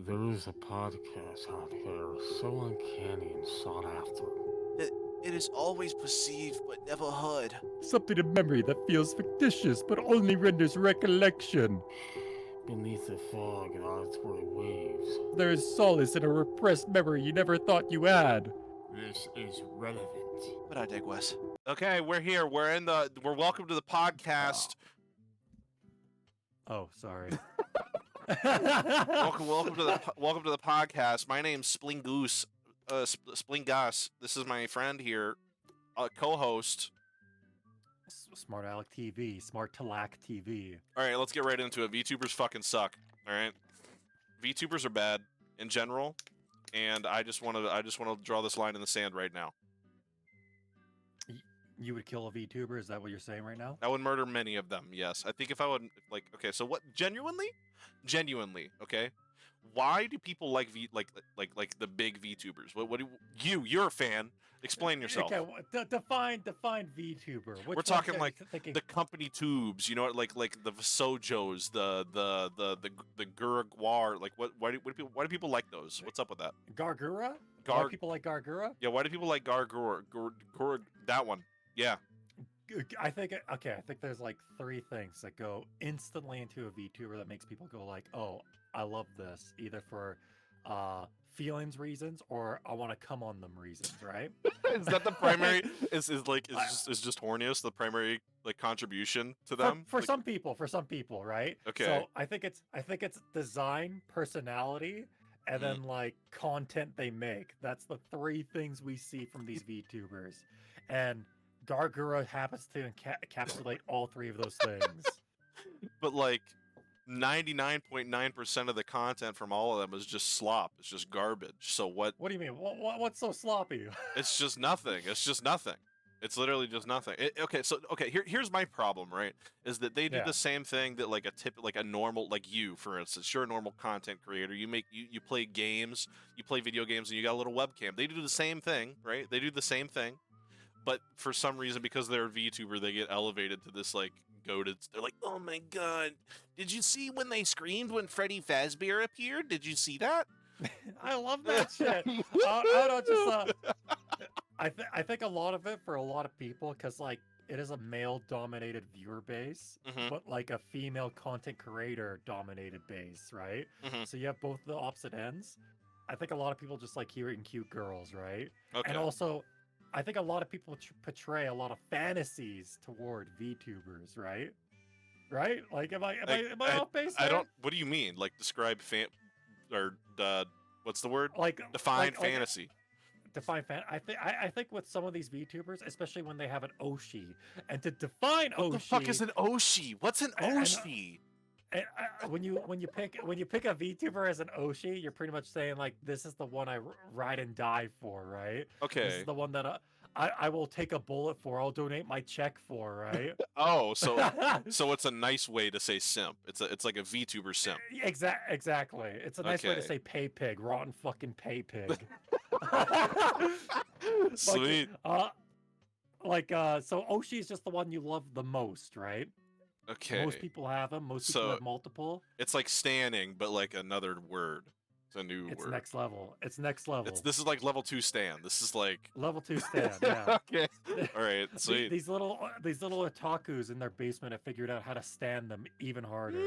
There is a podcast out here so uncanny and sought after. It is always perceived but never heard. Something in memory that feels fictitious but only renders recollection. Beneath the fog and auditory waves. There is solace in a repressed memory you never thought you had. This is relevant. But I digress. Okay, we're here. We're welcome to the podcast. Oh, sorry. welcome to the podcast. My name's Splingus. Splingus. This is my friend here, co-host. SmartAlek TV, SmartAlek TV. All right, let's get right into it. VTubers fucking suck. All right, VTubers are bad in general, and I just want to draw this line in the sand right now. You would kill a VTuber? Is that what you're saying right now? I would murder many of them. Yes, I think if I would okay. So what? Genuinely, okay. Why do people like the big VTubers? What do you're a fan? Explain yourself. Okay, define VTuber. We're talking like the company tubes, you know, like the Sojos, the Gurguar. Like why do people like those? What's up with that? Gargura? Why do people like Gargura? Yeah, why do people like Gargura? That one. Yeah. I think there's like three things that go instantly into a VTuber that makes people go like, oh, I love this, either for feelings reasons or I want to come on them reasons, right? Is that the primary? is just horniness the primary like contribution to them? For like, some people, right? Okay. So I think it's design, personality, and then like content they make. That's the three things we see from these VTubers, and Gargura happens to encapsulate all three of those things. But like 99.9% of the content from all of them is just slop. It's just garbage. So what? What do you mean? What's so sloppy? It's just nothing. It's just nothing. It's literally just nothing. Here's my problem, right? Is that they do the same thing that like a normal, like you, for instance, you're a normal content creator. You play games, you play video games, and you got a little webcam. They do the same thing, right? They do the same thing. But for some reason, because they're a VTuber, they get elevated to this like goated. They're like, "Oh my god, did you see when they screamed when Freddy Fazbear appeared? Did you see that?" I love that shit. I think a lot of it for a lot of people, because like it is a male-dominated viewer base, but like a female content creator-dominated base, right? So you have both the opposite ends. I think a lot of people just like hearing cute girls, right? Okay. And also, I think a lot of people portray a lot of fantasies toward VTubers, right? Right? Like, am I off base there? I don't. What do you mean? Like, describe what's the word? Like define fantasy. Define fan. I think with some of these VTubers, especially when they have an Oshi, and to define Oshi. What the fuck is an Oshi? What's an Oshi? When you pick a VTuber as an Oshi, you're pretty much saying like, this is the one I ride and die for, right? Okay. This is the one that I will take a bullet for. I'll donate my check for, right? Oh, so it's a nice way to say simp. It's like a VTuber simp. Exactly. It's a nice way to say pay pig, rotten fucking pay pig. Sweet. So Oshi is just the one you love the most, right? Okay. Most people have them. Most people have multiple. It's like standing, but like another word. It's a new word. It's next level. This is like level 2 stand. This is like level 2 stand. Yeah. Okay. All right. Sweet. These little otakus in their basement have figured out how to stand them even harder.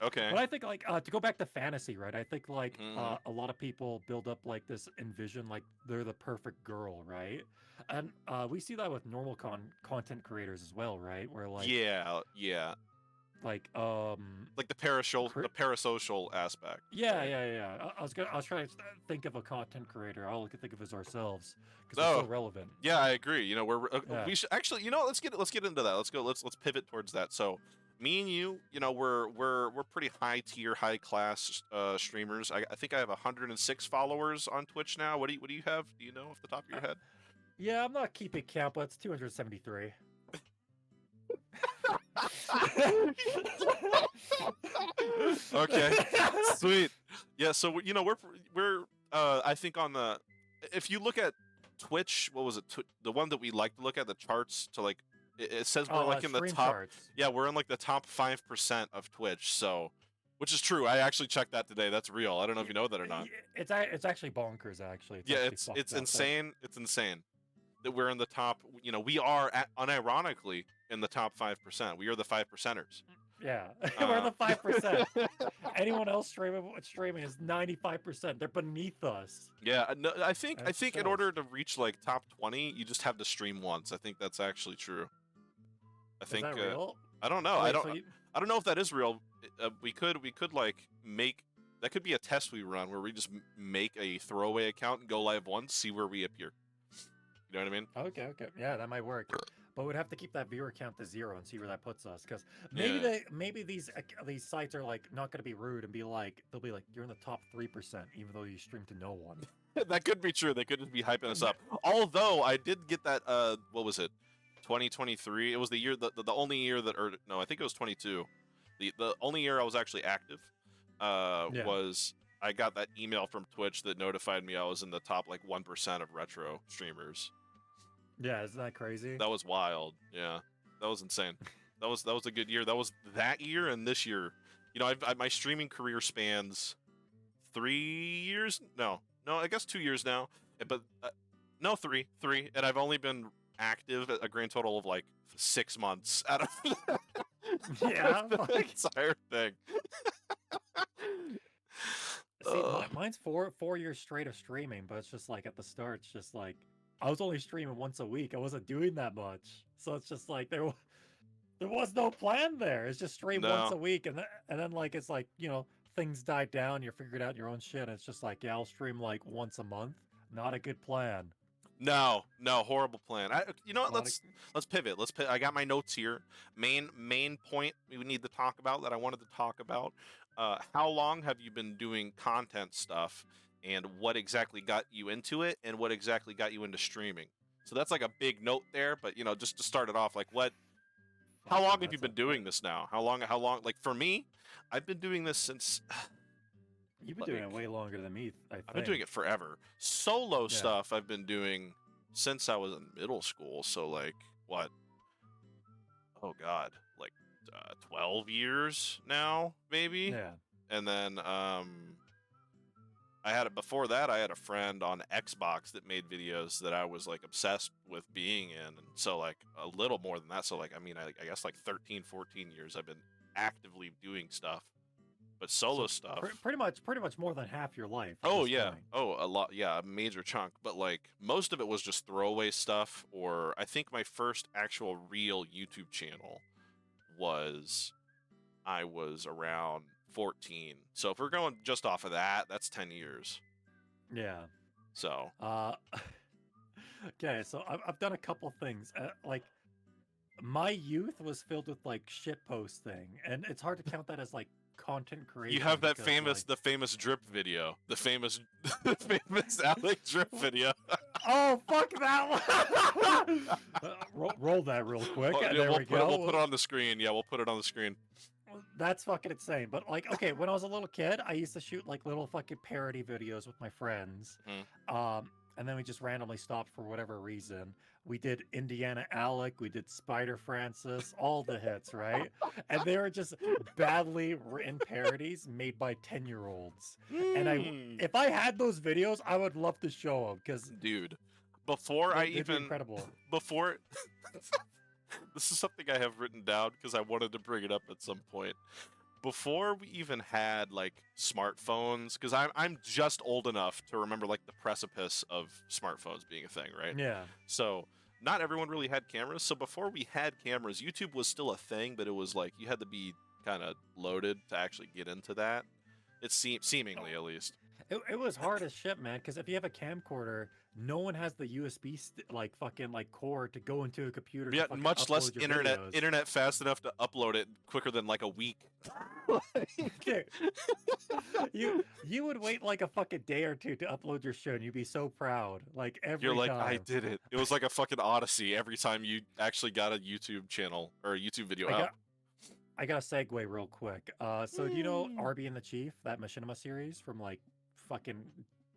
Okay. But I think like to go back to fantasy, right? I think like a lot of people build up like this envision like they're the perfect girl, right? And we see that with normal content creators as well, right? Where like like the parasocial aspect. Yeah. I was trying to think of a content creator. All I could think of is ourselves because we're so relevant. Yeah, I agree. You know, we should actually, you know, let's get into that. Let's pivot towards that. So, me and you know, we're pretty high tier, high class streamers. I think I have 106 followers on Twitch now. What do you have? Do you know off the top of your head? Yeah, I'm not keeping count, but it's 273. Okay, sweet. Yeah, so you know we're I think on the, if you look at Twitch, what was it? The one that we like to look at, the charts to like it says we're like in the top. Charts. Yeah, we're in like the top 5% of Twitch. So Which is true. I actually checked that today. That's real. I don't know if you know that or not. It's actually bonkers. Actually, Yeah, actually it's fucked up. insane. It's insane that we're in the top. You know, we are unironically in the top 5%. We are the 5%ers. Yeah, we're the 5%. Anyone else streaming is 95%. They're beneath us. Yeah, no, I think That in shows. order to reach like top 20, you just have to stream once. I think that's actually true. I think Is that real? I don't know. Wait, I don't. so I don't know if that is real. We could like make that could be a test we run where we just make a throwaway account and go live once, see where we appear. You know what I mean? Okay, yeah, that might work. But we'd have to keep that viewer count to 0 and see where that puts us, because maybe these sites are like not gonna be rude and they'll be like you're in the top 3% even though you stream to no one. That could be true. They could just be hyping us up. Although I did get that what was it? 2023. It was the year the only year that, or no, I think it was 22. The only year I was actually active was I got that email from Twitch that notified me I was in the top like 1% of retro streamers. Yeah, isn't that crazy? That was wild. Yeah, that was insane. That was a good year. That was that year and this year. You know, my streaming career spans 3 years. No, I guess 2 years now. But no, three. And I've only been active a grand total of like 6 months out of Yeah, the entire thing. See, mine's 4 years straight of streaming, but it's just like at the start, it's just like I was only streaming once a week. I wasn't doing that much, so it's just like there was no plan there. It's just stream once a week, and then like it's like, you know, things died down. You're figuring out your own shit. And it's just like, yeah, I'll stream like once a month. Not a good plan. No, horrible plan. You know what? Let's pivot. I got my notes here. Main point we need to talk about that I wanted to talk about. How long have you been doing content stuff, and what exactly got you into it, and what exactly got you into streaming? So that's like a big note there. But you know, just to start it off, like how long have you been doing this now? How long? Like for me, I've been doing this since. You've been doing it way longer than me, I've been doing it forever. Solo stuff I've been doing since I was in middle school. So like what? Oh God, like 12 years now, maybe. Yeah. And then before that I had a friend on Xbox that made videos that I was like obsessed with being in, and so like a little more than that. So like I guess like 13, 14 years I've been actively doing stuff. But solo stuff, pretty much more than half your life. Oh yeah, a lot. Yeah, a major chunk. But like most of it was just throwaway stuff. Or I think my first actual real YouTube channel I was around 14. So if we're going just off of that, that's 10 years. Yeah. So. Okay, so I've done a couple things. Like my youth was filled with like shit posting, and it's hard to count that as like content creation. You have that the famous drip video, the famous Alek drip video. Oh fuck that one! Roll that real quick. There we go. We'll put it on the screen. Yeah, we'll put it on the screen. That's fucking insane. But like, okay, when I was a little kid, I used to shoot like little fucking parody videos with my friends. And then we just randomly stopped for whatever reason. We did Indiana Alek, we did Spider Francis, all the hits, right? And they were just badly written parodies made by 10-year-olds. And if I had those videos, I would love to show them, because dude, before I even incredible. Before this is something I have written down because I wanted to bring it up at some point. Before we even had like smartphones, because I'm just old enough to remember like the precipice of smartphones being a thing, right? Yeah. So not everyone really had cameras. So before we had cameras, YouTube was still a thing, but it was like you had to be kind of loaded to actually get into that. It seemingly at least. It was hard as shit, man, because if you have a camcorder, no one has the USB fucking cord to go into a computer. Yeah, much less internet fast enough to upload it quicker than like a week. Dude, you would wait like a fucking day or two to upload your show, and you'd be so proud. Like every You're like, time. I did it. It was like a fucking odyssey every time you actually got a YouTube channel or a YouTube video out. I got a segue real quick. So do you know Arby and the Chief, that Machinima series from like fucking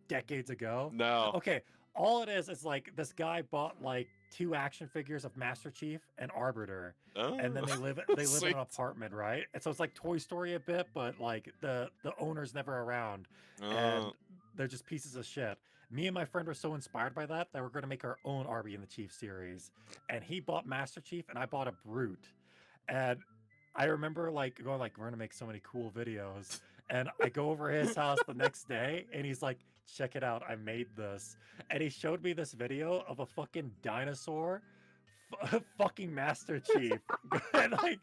decades ago? No. Okay, all it is like this guy bought like 2 action figures of Master Chief and Arbiter, Oh, and then they live in sweet. an apartment, right? And so it's like Toy Story a bit, but like the owner's never around, and they're just pieces of shit. Me and my friend were so inspired by that we're gonna make our own Arby and the Chief series. And he bought Master Chief, and I bought a Brute. And I remember like going like, we're gonna make so many cool videos. And I go over his house the next day, and he's like, check it out, I made this. And he showed me this video of a fucking dinosaur fucking Master Chief. and like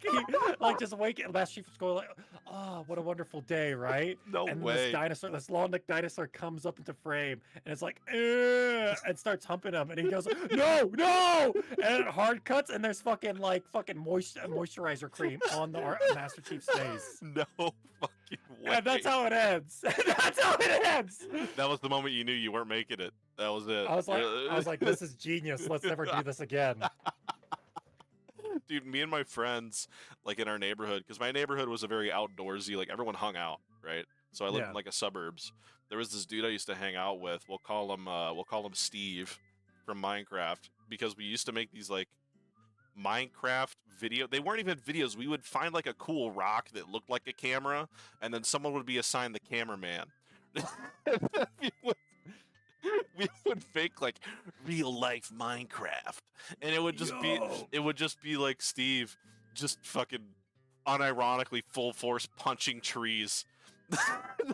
he like just waking Master Chief was going like, oh, what a wonderful day, right? No and way. This long-necked dinosaur comes up into frame, and it's like, and starts humping him, and he goes, no, and it hard cuts, and there's fucking moisturizer cream on the Master Chief's face. No fucking way. And that's how it ends. That's how it ends. That was the moment you knew you weren't making it. That was it. I was like, this is genius. Let's never do this again. Dude, me and my friends, like in our neighborhood, because my neighborhood was a very outdoorsy, like everyone hung out, right? So I lived in like a suburbs. There was this dude I used to hang out with. We'll call him Steve from Minecraft, because we used to make these like Minecraft video. They weren't even videos. We would find like a cool rock that looked like a camera, and then someone would be assigned the cameraman. We would fake like real life Minecraft, and it would just be like Steve just fucking unironically full force punching trees.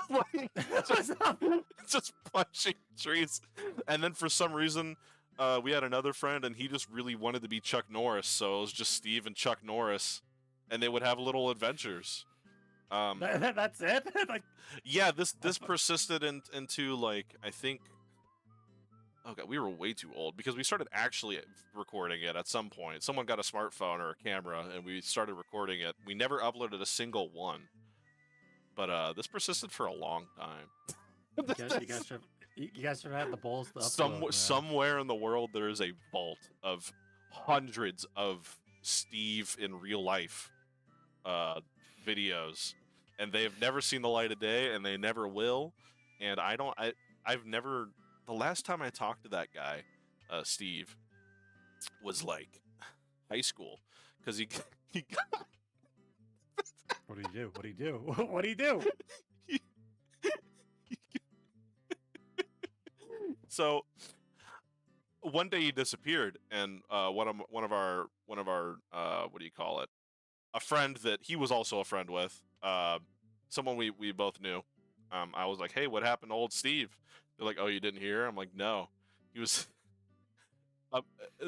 Like, just punching trees. And then for some reason we had another friend, and he just really wanted to be Chuck Norris, so it was just Steve and Chuck Norris, and they would have little adventures. That's it. Like, yeah, this persisted into like, I think, oh god, we were way too old, because we started actually recording it at some point. Someone got a smartphone or a camera, and we started recording it. We never uploaded a single one, but this persisted for a long time. You guys should have the balls to upload, somewhere in the world there is a vault of hundreds of Steve in real life videos, and they have never seen the light of day, and they never will. And I've never. The last time I talked to that guy, Steve, was like high school, because he got. What do you do? What do you do? What do you do? So one day he disappeared, and one of our what do you call it? A friend that he was also a friend with, someone we both knew. I was like, hey, what happened to old Steve? They're like, oh, you didn't hear? I'm like, no. He was.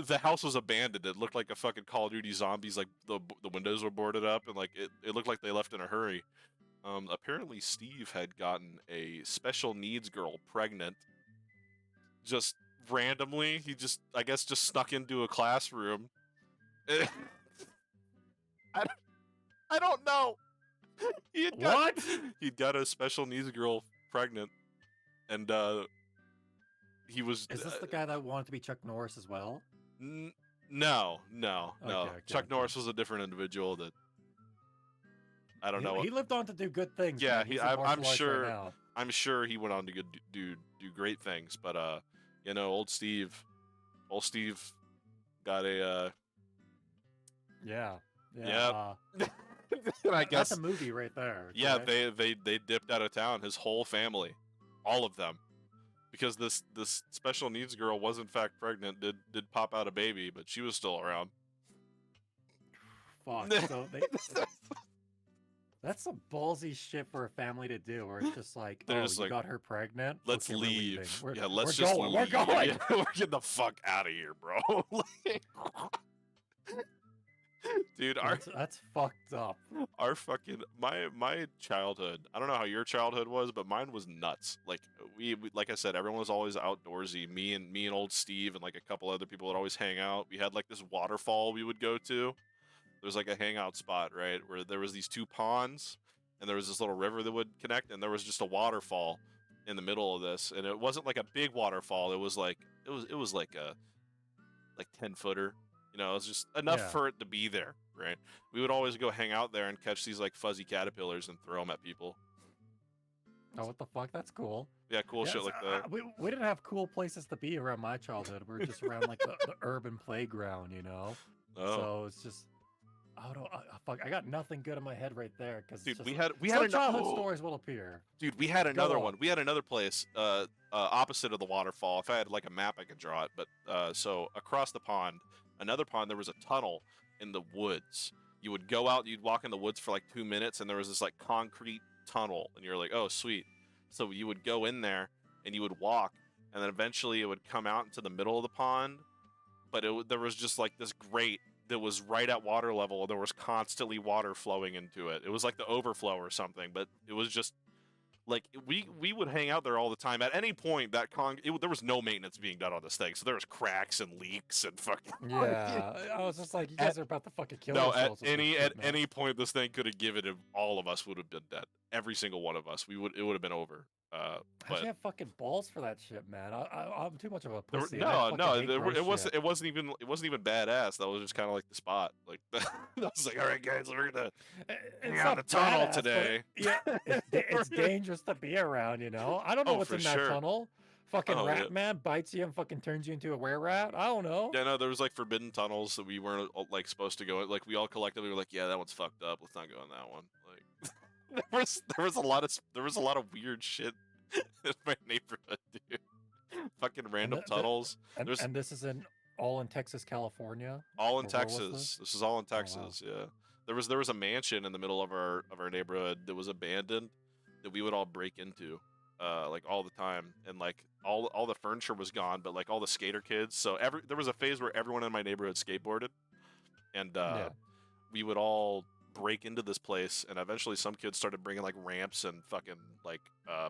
The house was abandoned. It looked like a fucking Call of Duty zombies. Like the windows were boarded up, and like it looked like they left in a hurry. Apparently Steve had gotten a special needs girl pregnant. Just randomly, he just, I guess, just snuck into a classroom. I don't know. He'd got a special needs girl pregnant, and he was. Is this the guy that wanted to be Chuck Norris as well? No. Okay, Chuck Norris was a different individual that I don't know. He lived on to do good things. Yeah, I'm sure. Right now. I'm sure he went on to do great things, but you know, old Steve got a yeah. I guess that's a movie right there. Yeah, correct? they dipped out of town, his whole family, all of them, because this special needs girl was in fact pregnant, did pop out a baby, but she was still around. Fuck. So that's some ballsy shit for a family to do, where it's just like, They're oh, just you like, got her pregnant? Let's Okay, leave. We're Yeah, let's going. just We're leave. going. Yeah, we're getting the fuck out of here, bro. Dude, that's fucked up. Our fucking my childhood. I don't know how your childhood was, but mine was nuts. Like we like I said, everyone was always outdoorsy. Me and old Steve and like a couple other people would always hang out. We had like this waterfall we would go to. There's like a hangout spot, right, where there was these two ponds, and there was this little river that would connect, and there was just a waterfall in the middle of this, and it wasn't like a big waterfall. It was like it was like a 10-footer. You know, it was just enough for it to be there, right? We would always go hang out there and catch these like fuzzy caterpillars and throw them at people. Oh, what the fuck? That's cool. Yeah, cool shit like that. We didn't have cool places to be around my childhood. We were just around like the urban playground, you know. Oh. So it's just, fuck, I got nothing good in my head right there because Dude, just, we had childhood stories will appear. Dude, we had another one. We had another place opposite of the waterfall. If I had like a map, I could draw it. But so across the pond, another pond, there was a tunnel in the woods. You would go out, you'd walk in the woods for like 2 minutes, and there was this like concrete tunnel, and you're like, oh, sweet. So you would go in there, and you would walk, and then eventually it would come out into the middle of the pond, but there was just like this grate that was right at water level, and there was constantly water flowing into it. It was like the overflow or something, but it was just like we would hang out there all the time. At any point, there was no maintenance being done on this thing, so there was cracks and leaks and fucking. Yeah, I was just like, you guys are about to fucking kill No, yourselves. at any point, this thing could have given it. All of us would have been dead. Every single one of us. It would have been over. How'd you have fucking balls for that shit, man? I'm too much of a pussy. It wasn't even badass. That was just kind of like the spot. Like I was like, all right, guys, we're gonna hang out in the tunnel today. It's dangerous to be around, you know. I don't know what's in that tunnel. Fucking rat man bites you and fucking turns you into a were-rat. I don't know. Yeah, no, there was like forbidden tunnels that we weren't like supposed to go in. Like we all collectively were like, yeah, that one's fucked up. Let's not go in that one. Like there was a lot of weird shit in my neighborhood, dude. Fucking random tunnels. And this is all in Texas, California. All in Texas. This is all in Texas. Oh, wow. Yeah. There was a mansion in the middle of our neighborhood that was abandoned that we would all break into, like all the time, and like all the furniture was gone, but like all the skater kids. So there was a phase where everyone in my neighborhood skateboarded, and we would all break into this place, and eventually some kids started bringing like ramps and fucking like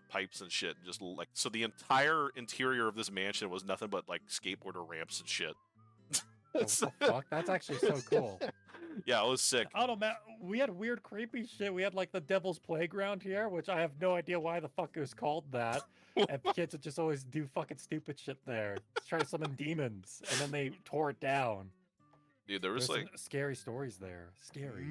pipes and shit, and just like, so the entire interior of this mansion was nothing but like skateboarder ramps and shit. What the fuck? That's actually so cool. Yeah, it was sick. I don't know, man. We had weird, creepy shit. We had like the Devil's Playground here, which I have no idea why the fuck it was called that. And kids would just always do fucking stupid shit there, try to summon demons, and then they tore it down. Dude, there's like scary stories there. Scary.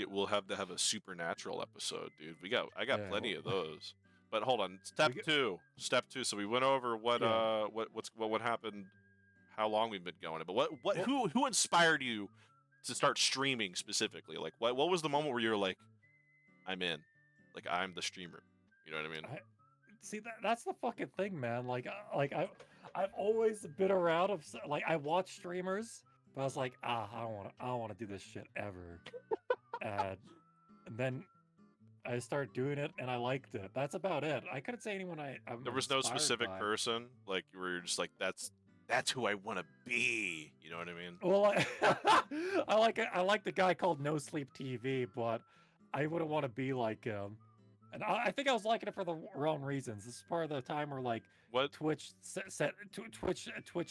We'll have to have a supernatural episode, dude. I got plenty of those. But hold on, step two. So we went over what happened, how long we've been going. But who inspired you to start streaming specifically? Like what was the moment where you're like, I'm in, like I'm the streamer? You know what I mean? See, that's the fucking thing, man. Like I've always been around of like I watch streamers, but I was like, I don't want to do this shit ever. And then I started doing it, and I liked it. That's about it. I couldn't say anyone There was no specific person like where you're just like, that's who I want to be. You know what I mean? Well, I like the guy called No Sleep TV, but I wouldn't want to be like him. And I think I was liking it for the wrong reasons. This is part of the time where like Twitch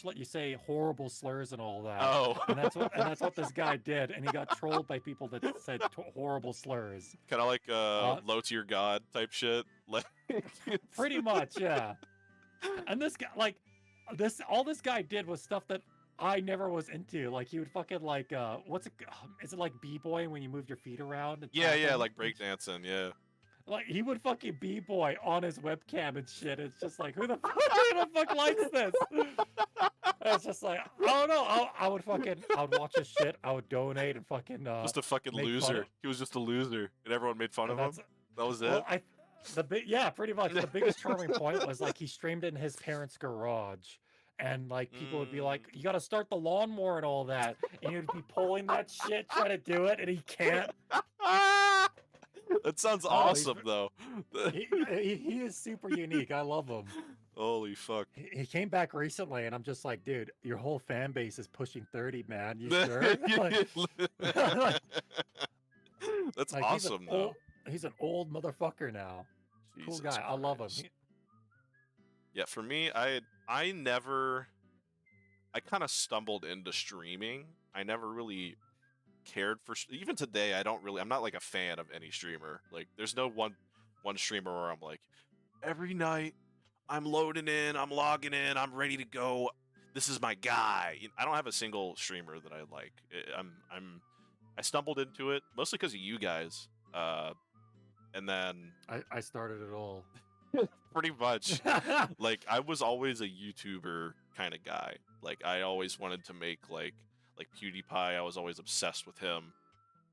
let you say horrible slurs and all that. Oh, and that's what this guy did, and he got trolled by people that said horrible slurs. Kind of like low tier god type shit. Pretty much, yeah. And this guy, like all this guy did was stuff that I never was into. Like he would fucking like is it like b-boying when you move your feet around? Yeah, like breakdancing, yeah. Like he would fucking b-boy on his webcam and shit. It's just like, who the fuck likes this? It's just like, I don't know. I would watch his shit. I would donate and fucking just a fucking loser. He was just a loser, and everyone made fun of him. That was it. Well, pretty much. The biggest charming point was like he streamed in his parents' garage. And like people would be like, you gotta start the lawnmower and all that. And he would be pulling that shit, trying to do it, and he can't. That sounds awesome, though. He is super unique. I love him. Holy fuck. He came back recently, and I'm just like, dude, your whole fan base is pushing 30, man. You sure? That's awesome, though. He's an old motherfucker now. Jesus cool guy. Christ. I love him. Yeah, for me, I kind of stumbled into streaming. I never really cared for, even today I'm not like a fan of any streamer. Like there's no one streamer where I'm like, every night I'm loading in, I'm logging in, I'm ready to go, this is my guy. I don't have a single streamer that I like. I stumbled into it mostly because of you guys, and then I started it all. pretty much like I was always a YouTuber kind of guy. Like I always wanted to make like PewDiePie. I was always obsessed with him.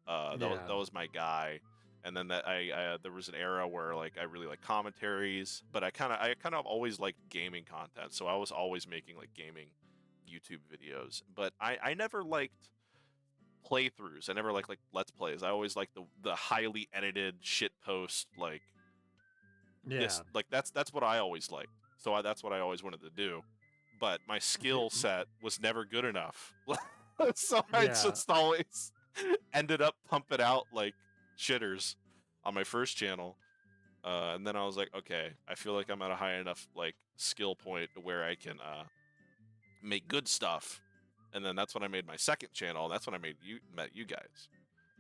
That was my guy. And then that I there was an era where like I really like commentaries, but I kind of always liked gaming content. So I was always making like gaming YouTube videos. But I never liked playthroughs. I never liked like let's plays. I always liked the highly edited shit post like this, like that's what I always liked. So that's what I always wanted to do. But my skill set was never good enough. So I just always ended up pumping out like shitters on my first channel. And then I was like, okay, I feel like I'm at a high enough like skill point to where I can make good stuff. And then that's when I made my second channel. And that's when I met you guys.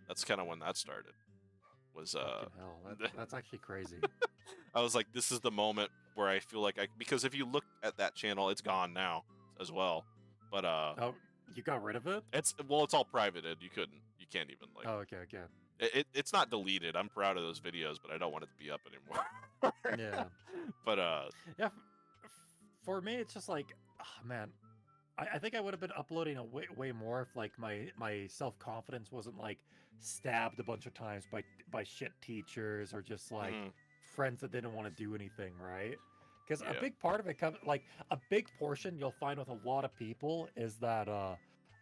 That's kind of when that started. Was Fucking hell, that's actually crazy. I was like, this is the moment where I feel like because if you look at that channel, it's gone now as well. But oh, you got rid of it? It's all privated. You can't even like. Oh, okay. It's not deleted. I'm proud of those videos, but I don't want it to be up anymore. Yeah. But yeah, for me, it's just like, oh, man, I think I would have been uploading a way more if like my self-confidence wasn't like stabbed a bunch of times by shit teachers or just like friends that didn't want to do anything, right? Because a big part of it comes like a big portion you'll find with a lot of people is that a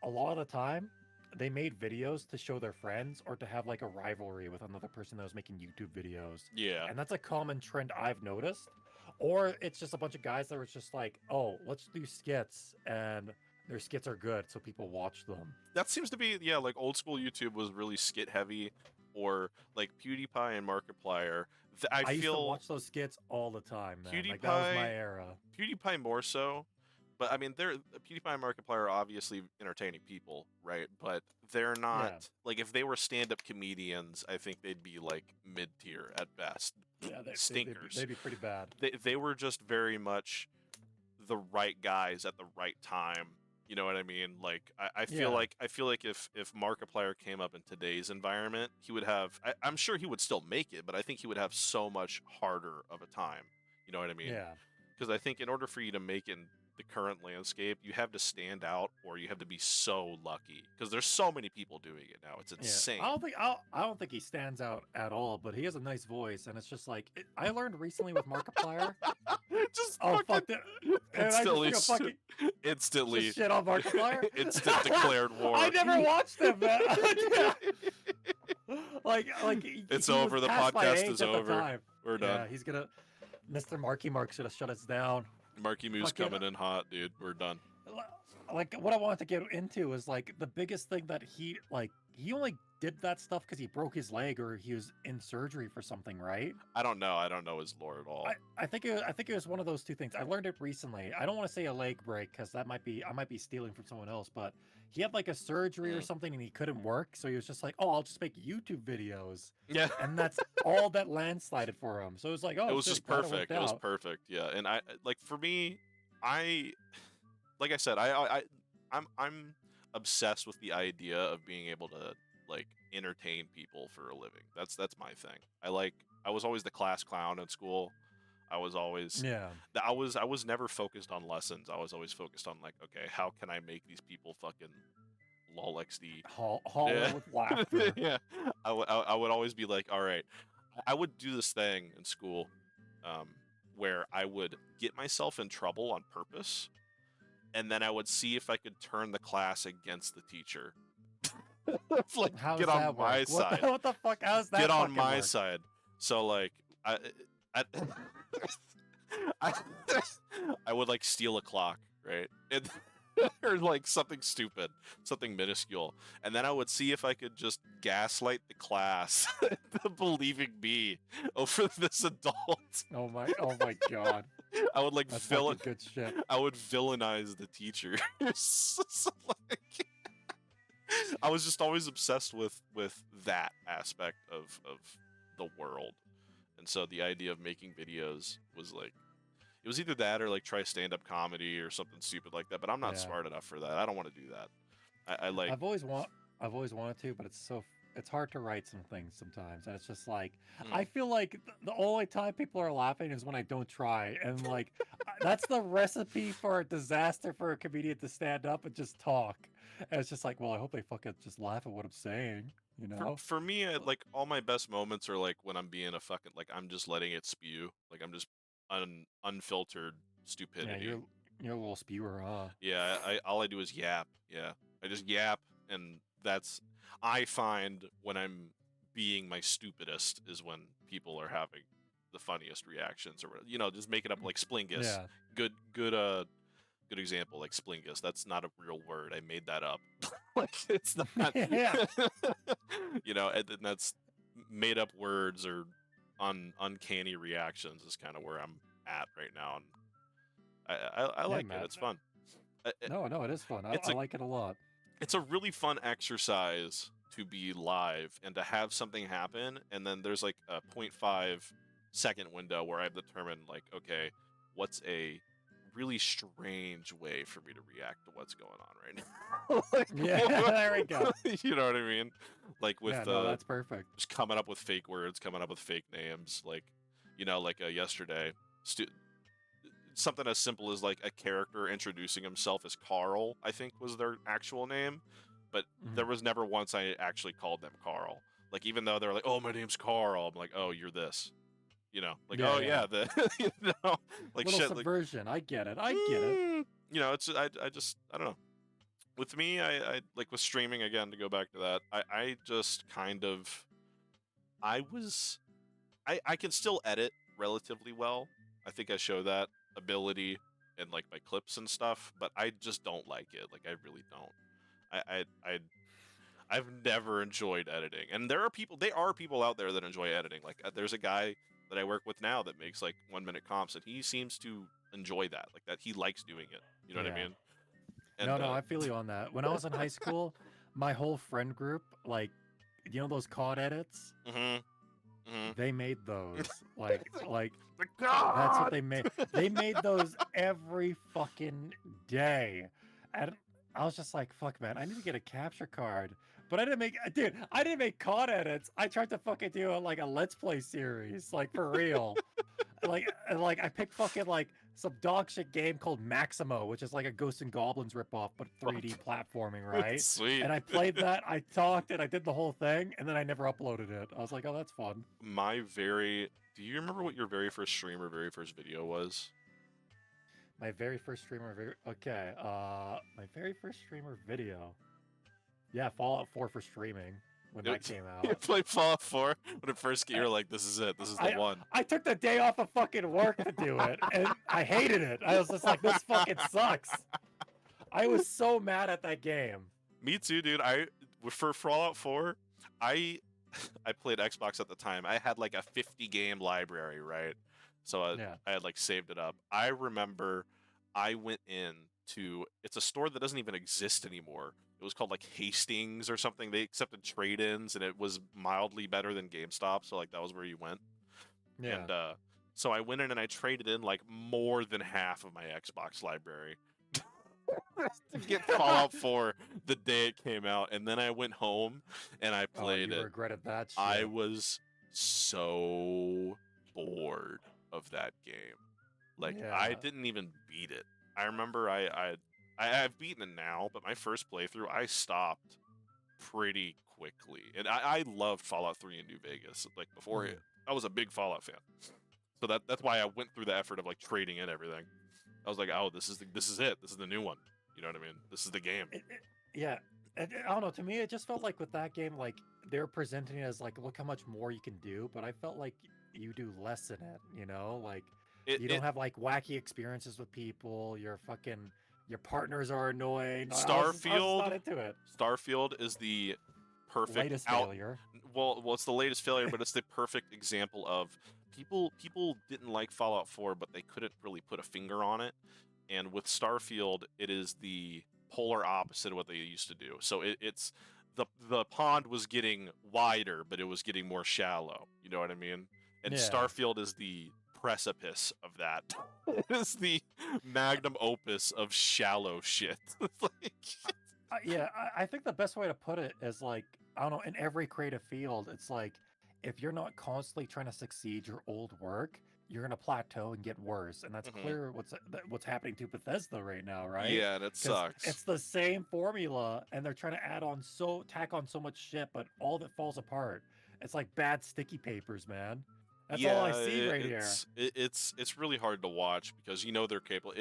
lot of the time they made videos to show their friends or to have like a rivalry with another person that was making YouTube videos. Yeah. And that's a common trend I've noticed. Or it's just a bunch of guys that were just like, oh, let's do skits, and their skits are good, so people watch them. That seems to be, yeah, like old school YouTube was really skit heavy, or like PewDiePie and Markiplier. I used feel to watch those skits all the time, man. PewDiePie, like, that was my era. PewDiePie more so, but I mean, PewDiePie and Markiplier are obviously entertaining people, right? But they're not like if they were stand-up comedians, I think they'd be like mid-tier at best. Yeah, stinkers. They'd be pretty bad. They were just very much the right guys at the right time. You know what I mean? Like I feel like if Markiplier came up in today's environment, he would have. I'm sure he would still make it, but I think he would have so much harder of a time. You know what I mean? Yeah. Because I think in order for you to make it in the current landscape, you have to stand out, or you have to be so lucky. Because there's so many people doing it now; it's insane. I don't think he stands out at all, but he has a nice voice, and it's just like I learned recently with Markiplier. Just fuck that! Instantly just shit on Markiplier. Instant declared war. I never watched him, man. like it's he over. was The past my podcast age is at the over. time. We're done. Yeah, he's gonna. Mr. Marky Mark should have shut us down. Marky Moo's coming in hot, dude. We're done. Like what I wanted to get into is like the biggest thing that he only did that stuff because he broke his leg or he was in surgery for something, right? I don't know. I don't know his lore at all. I think it was one of those two things. I learned it recently. I don't want to say a leg break because I might be stealing from someone else, but he had like a surgery or something and he couldn't work, so he was just like, oh, I'll just make YouTube videos. Yeah. And that's all that landslided for him. So it was like, oh, it was just perfect. It was perfect. Yeah. And I like for me, like I said, I'm obsessed with the idea of being able to like entertain people for a living. That's my thing. I was always the class clown in school. I was always I was never focused on lessons. I was always focused on like, okay, how can I make these people fucking lol-xd with laughter. Yeah. I would always be like, all right, I would do this thing in school where I would get myself in trouble on purpose, and then I would see if I could turn the class against the techer. Like, get on my side. What the fuck? How's that? Get on my side. So like, I would like steal a clock, right? Or like something stupid, something minuscule, and then I would see if I could just gaslight the class into believing me over this adult. Oh my god! I would like good shit. I would villainize the teacher. So, like, I was just always obsessed with that aspect of the world, and so the idea of making videos was like. It was either that or like try stand-up comedy or something stupid like that. But I'm not smart enough for that. I don't want to do that. I've always wanted to, but it's it's hard to write some things sometimes, and it's just like Mm. I feel like the only time people are laughing is when I don't try, and like that's the recipe for a disaster for a comedian to stand up and just talk. And it's just like, well, I hope they fucking just laugh at what I'm saying, you know? For me, like all my best moments are like when I'm being a fucking like I'm just letting it spew, like I'm just unfiltered Yeah, stupidity. you're a little spewer, huh? Yeah, I all I do is yap. Yeah, I just yap, and that's I find when I'm being my stupidest is when people are having the funniest reactions, or just make it up like Splingus. Yeah. Good example, like Splingus. That's not a real word. I made that up. Like it's not. Yeah. And that's made up words or uncanny reactions is kind of where I'm at right now, and I Yeah, like it. man. It's fun. No, it is fun. It's I a like it a lot. it's a really fun exercise to be live and to have something happen, and then there's like a 0.5 second window where I've determined like, okay, what's a really strange way for me to react to what's going on right now. Like, Yeah, there we go. you know what I mean? Like with Yeah, no, that's perfect. just coming up with fake words, coming up with fake names, like yesterday, something as simple as like a character introducing himself as Carl, I think was their actual name, but there was never once I actually called them Carl. Like even though they're like, "Oh, my name's Carl," I'm like, "Oh, you're this," like, Yeah, "Oh yeah. yeah, the," like Little shit, like, subversion. I get it. I get it. it's I don't know. With me, I like with streaming again to go back to that. I just kind of I was I can still edit relatively well. I think I show that ability in like my clips and stuff, but I just don't like it. Like I really don't. I've never enjoyed editing, and there are people out there that enjoy editing. Like there's a guy that I work with now that makes like 1 minute comps, and he seems to enjoy that. Like that he likes doing it. You know what I Yeah. mean? And No, I feel you on that. When I was in high school, my whole friend group, like, those COD edits? They made those. Like that's what they made. They made those every fucking day. And I was just like, fuck, man, I need to get a capture card. But I didn't make COD edits. I tried to fucking do like a Let's Play series, like for real. Like I picked fucking like some dog shit game called Maximo, which is like a Ghosts and Goblins ripoff, but 3D platforming, right? Sweet. And I played that, I talked, and I did the whole thing, and then I never uploaded it. I was like, oh, that's fun. Do you remember what your very first stream or very first video was? My very first streamer okay, my very first streamer video. Yeah, Fallout 4 for streaming when that came out. You played Fallout 4 when it first came. You're like, this is it. This is the one. I took the day off of fucking work to do it, and I hated it. I was just like, this fucking sucks. I was so mad at that game. Me too, dude. For Fallout 4, I played Xbox at the time. I had like a 50 game library, right? So I had like saved it up. I remember I went it's a store that doesn't even exist anymore. It was called like Hastings or something. They accepted trade-ins, and it was mildly better than GameStop. So like that was where you went. Yeah. And so I went in and I traded in like more than half of my Xbox library to get Fallout 4 the day it came out. And then I went home and I played it. Regretted that shit. I was so bored of that game. Like I didn't even beat it. I remember I've beaten it now, but my first playthrough I stopped pretty quickly. And I loved Fallout 3 in New Vegas. Like before I was a big Fallout fan. So that's why I went through the effort of like trading in everything. I was like, oh, this is it. This is the new one. You know what I mean? This is the game. Yeah. I don't know. To me, it just felt like with that game, like they're presenting it as like, look how much more you can do. But I felt like you do less in it. You know, like you don't have like wacky experiences with people. Your partners are annoying. Starfield. I was not into it. Starfield is the perfect latest failure. Well, it's the latest failure, but it's the perfect example of people didn't like Fallout 4, but they couldn't really put a finger on it. And with Starfield, it is the polar opposite of what they used to do. So it's the pond was getting wider, but it was getting more shallow. You know what I mean? And Starfield is the precipice of that. It is the magnum opus of shallow shit. Yeah, I think the best way to put it is like I don't know, in every creative field, it's like if you're not constantly trying to succeed your old work, you're gonna plateau and get worse. And that's Hmm. clear what's happening to Bethesda right now, right? Yeah, that Because sucks. it's the same formula, and they're trying to tack on so much shit, but all of it falls apart. It's like bad sticky papers, man. That's all I Yeah, see right here. it's really hard to watch because you know they're capable.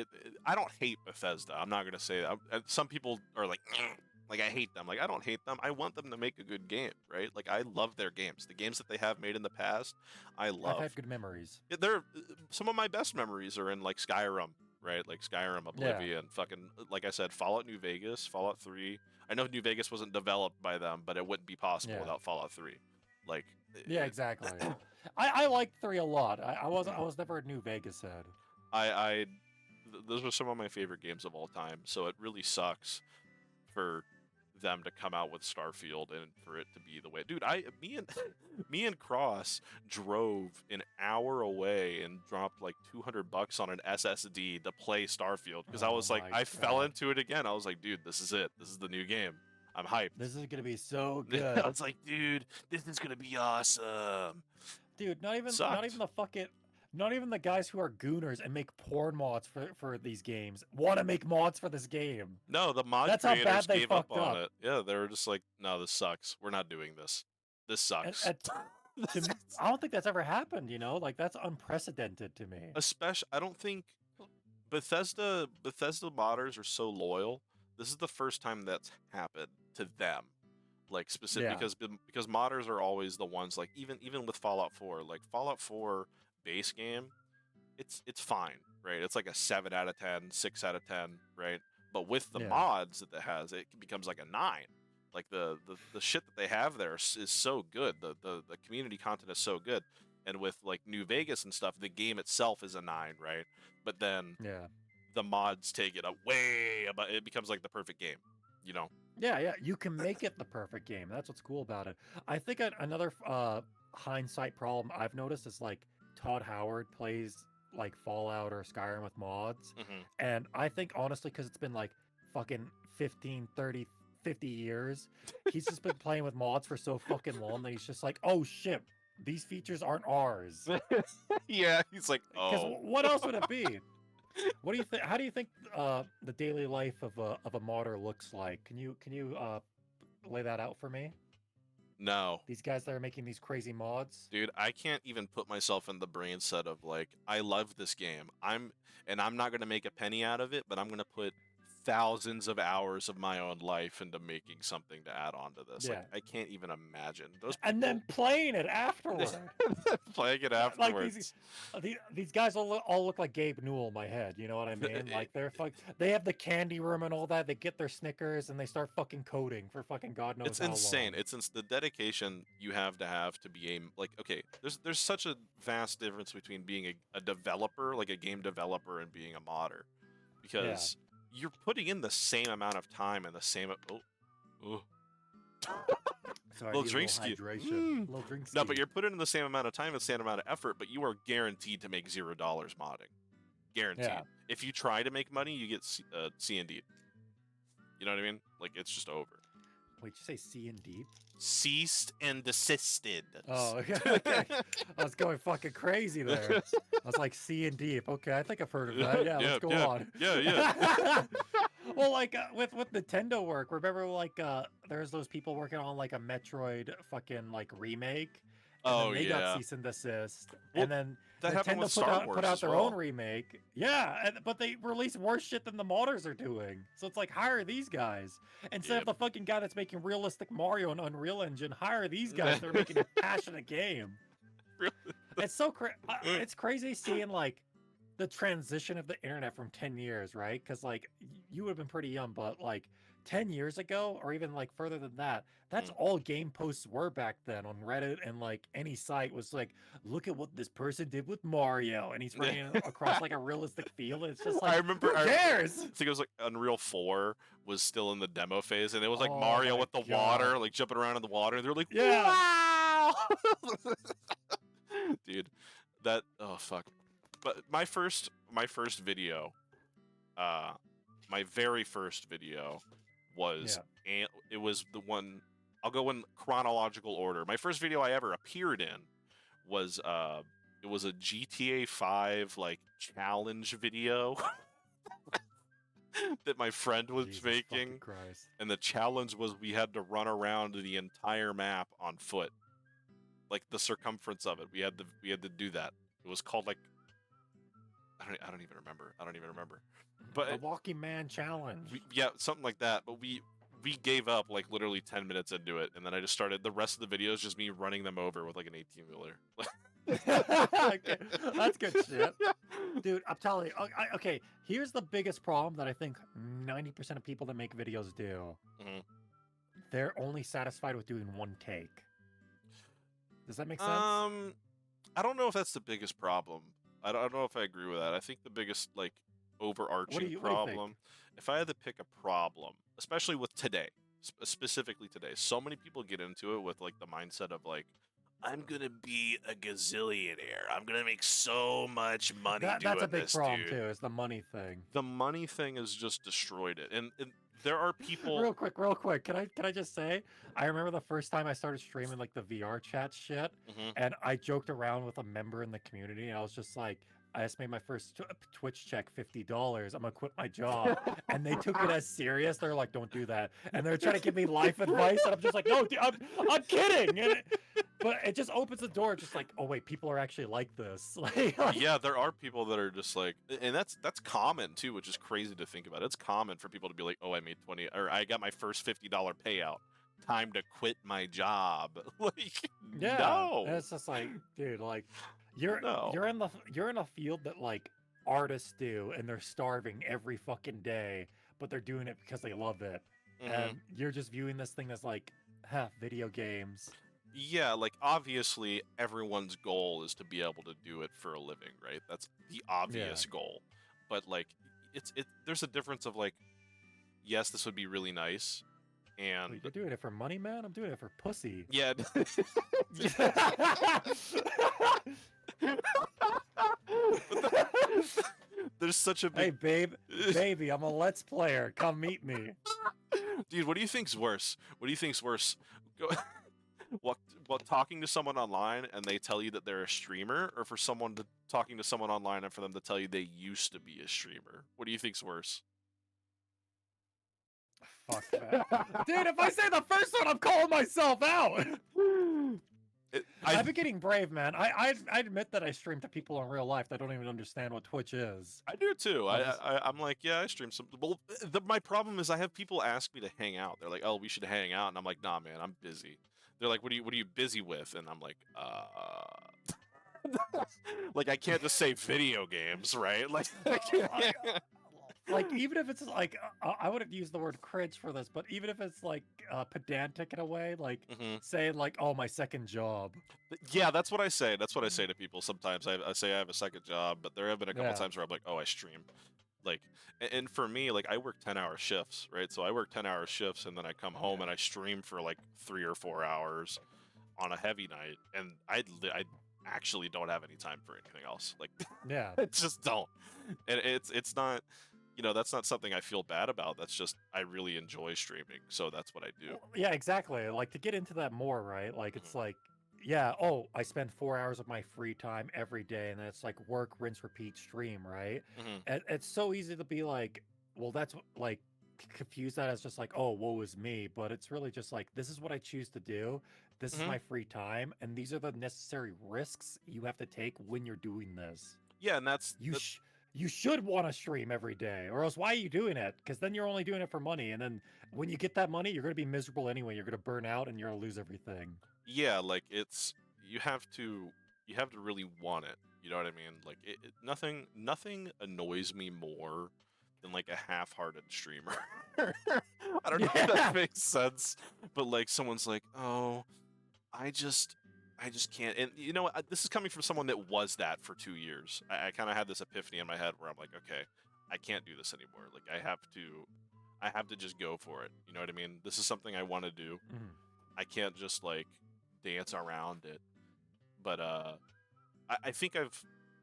I don't hate Bethesda. I'm not gonna say that. Some people are like, "Eh," like I hate them. Like I don't hate them. I want them to make a good game, right? Like I love their games. The games that they have made in the past, I I've love. had good memories. They're some of my best memories are in like Skyrim, right? Like Skyrim, Yeah. Oblivion, fucking like I said, Fallout New Vegas, Fallout 3. I know New Vegas wasn't developed by them, but it wouldn't be possible Yeah. without Fallout 3. Like, Yeah, exactly. I liked 3 a lot. I was never a New Vegas head. I those were some of my favorite games of all time. So it really sucks for them to come out with Starfield and for it to be the way. Dude, me and me and Cross drove an hour away and dropped like $200 on an SSD to play Starfield because I Oh was like, my I fell god. into it again. I was like, dude, this is it. This is the new game. I'm hyped. This is gonna be so I good. was like, dude, this is gonna be awesome. Dude, Sucked. not even the guys who are gooners and make porn mods for these games want to make mods for this game. No, the mod That's how bad creators they gave up fucked on up. it. Yeah, they were just like, no, this sucks. We're not doing this. This And, sucks. and I don't think that's ever happened, you know? Like that's unprecedented to me. Especially, I don't think Bethesda modders are so loyal. This is the first time that's happened to them. Like specific Yeah. because modders are always the ones like even with Fallout 4, like Fallout 4 base game, it's fine, right? It's like a 7 out of 10, 6 out of 10, right? But with the Yeah. mods that it has, it becomes like a 9. Like the shit that they have there is so good. The community content is so good. And with like New Vegas and stuff, the game itself is a 9, right? But then Yeah. the mods take it up way above. It becomes like the perfect game, you know? Yeah, you can make it the perfect game. That's what's cool about it. I think another hindsight problem I've noticed is like Todd Howard plays like Fallout or Skyrim with mods. Hmm. And I think honestly, because it's been like fucking 15, 30, 50 years, he's just been playing with mods for so fucking long that he's just like, oh shit, these features aren't ours. Yeah, he's like, Because oh. what else would it be? What do you think? How do you think the daily life of a modder looks like? Can you lay that out for me? No. These guys that are making these crazy mods. Dude, I can't even put myself in the brain set of like, I love this game. I'm not gonna make a penny out of it, but I'm gonna put thousands of hours of my own life into making something to add on to this. Yeah. Like, I can't even imagine those people And then playing it afterward. playing it Like afterwards. these guys all look like Gabe Newell in my head. You know what I mean? Like they have the candy room and all that. They get their Snickers and they start fucking coding for fucking God knows It's how insane. long. The dedication you have to be a like. Okay, there's such a vast difference between being a developer, like a game developer, and being a modder, because you're putting in the same amount of time and the same. Oh, Sorry, little need drink a ski. little hydration. Little drink No, but ski. you're putting in the same amount of time and the same amount of effort, but you are guaranteed to make $0 modding. Guaranteed. Yeah. If you try to make money, you get C and D. You know what I mean? Like it's just over. Wait, you say C and deep? Ceased and desisted. Oh, okay. I was going fucking crazy there. I was like C and deep. Okay, I think I've heard of that. Yeah, let's go on. Yeah. Well, like with Nintendo work, remember like there's those people working on like a Metroid fucking like remake, and Oh then they got yeah. cease and desist, Well, and then that happened Nintendo with Star Wars put out as their well. own remake. Yeah, but they release worse shit than the modders are doing. So it's like hire these guys instead Yep. of the fucking guy that's making realistic Mario on Unreal Engine. Hire these guys that are making a passionate game. Really? It's so it's crazy seeing like the transition of the internet from 10 years, right? Because like you would have been pretty young, but like 10 years ago or even like further than that, that's all game posts were back then on Reddit, and like any site was like, look at what this person did with Mario, and he's running across like a realistic field. It's just like, who cares? I think it was like Unreal 4 was still in the demo phase, and it was like Oh Mario my with the God. water, like jumping around in the water, and they're like, Yeah. wow! Dude, that, oh fuck. But my video, my very first video was, it was the one I'll go in chronological order. My first video I ever appeared in was it was a GTA 5 like challenge video that my friend was Jesus making, fucking Christ. and the challenge was we had to run around the entire map on foot, like the circumference of it. We had to do that. It was called like I don't even remember. But The Walking Man challenge. yeah, something like that. But we gave up like literally 10 minutes into it, and then I just started. The rest of the videos just me running them over with like an 18-wheeler. Okay, that's good shit. Dude, I'm telling you. Okay, here's the biggest problem that I think 90% of people that make videos do. Mhm. They're only satisfied with doing one take. Does that make sense? I don't know if that's the biggest problem. I don't know if I agree with that. I think the biggest like overarching what do you problem, think? if I had to pick a problem, especially with today, specifically today, so many people get into it with like the mindset of like, I'm gonna be a gazillionaire. I'm gonna make so much money doing That's a big this, problem dude. too. Is the money thing. The money thing has just destroyed it, and there are people. Real quick. Can I just say, I remember the first time I started streaming like the VR chat shit, Mhm. and I joked around with a member in the community, and I was just like, I just made my first Twitch check $50. I'm gonna quit my job, and they took it as serious. They're like, "Don't do that," and they're trying to give me life advice, and I'm just like, "No, dude, I'm kidding." But it just opens the door, just like, "Oh wait, people are actually like this." like, Yeah, there are people that are just like, and that's common too, which is crazy to think about. It's common for people to be like, "Oh, I made 20, or I got my first $50 payout. Time to quit my job." Like, yeah, no, and it's just like, dude, like, you're no. you're in a field that like artists do, and they're starving every fucking day, but they're doing it because they love it, Mhm. and you're just viewing this thing as like, video games. Yeah, like obviously everyone's goal is to be able to do it for a living, right? That's the obvious goal. But like, there's a difference of like, yes, this would be really nice, and Wait, you're doing it for money, man? I'm doing it for pussy. yeah. There's such a Hey, big baby, I'm a Let's Player. Come meet me. dude. What do you think's worse? What do you think's worse? Go, what talking to someone online and they tell you that they're a streamer, or for someone talking to someone online and for them to tell you they used to be a streamer? What do you think's worse? Fuck that. Dude, if I say the first one, I'm calling myself out. I've been getting brave, man. I admit that I stream to people in real life that don't even understand what Twitch is. I do too. I'm like, yeah, I stream some. Well, my problem is I have people ask me to hang out. They're like, oh, we should hang out, and I'm like, nah, man, I'm busy. They're like, what are you busy with? And I'm like, like I can't just say video games, right? Like, like even if it's like I wouldn't use the word cringe for this, but even if it's like pedantic in a way, like saying like, oh, my second job. Yeah, that's what I say. That's what I say to people sometimes. I say I have a second job, but there have been a couple times where I'm like, oh, I stream. Like, and for me, like I work 10-hour shifts, right? So I work 10-hour shifts, and then I come home and I stream for like 3 or 4 hours on a heavy night, and I actually don't have any time for anything else. Like, yeah, I just don't. And it's not, you know, that's not something I feel bad about. That's just I really enjoy streaming, so that's what I do. Yeah, exactly. Like to get into that more, right? Like it's like, yeah, oh, I spend 4 hours of my free time every day, and then it's like work, rinse, repeat, stream, right? And it's so easy to be like, well, that's like confuse that as just like, oh, woe is me, but it's really just like, this is what I choose to do. This is my free time, and these are the necessary risks you have to take when you're doing this. Yeah, and that's you should want to stream every day, or else why are you doing it? Because then you're only doing it for money, and then when you get that money, you're going to be miserable anyway. You're going to burn out, and you're going to lose everything. Yeah, like it's you have to really want it. You know what I mean? Like nothing annoys me more than like a half-hearted streamer. I don't know if that makes sense, but like someone's like, "Oh, I just can't." And you know, this is coming from someone that was that for 2 years. I kind of had this epiphany in my head where I'm like, okay, I can't do this anymore. Like I have to just go for it. You know what I mean? This is something I want to do. I can't just like dance around it. But I think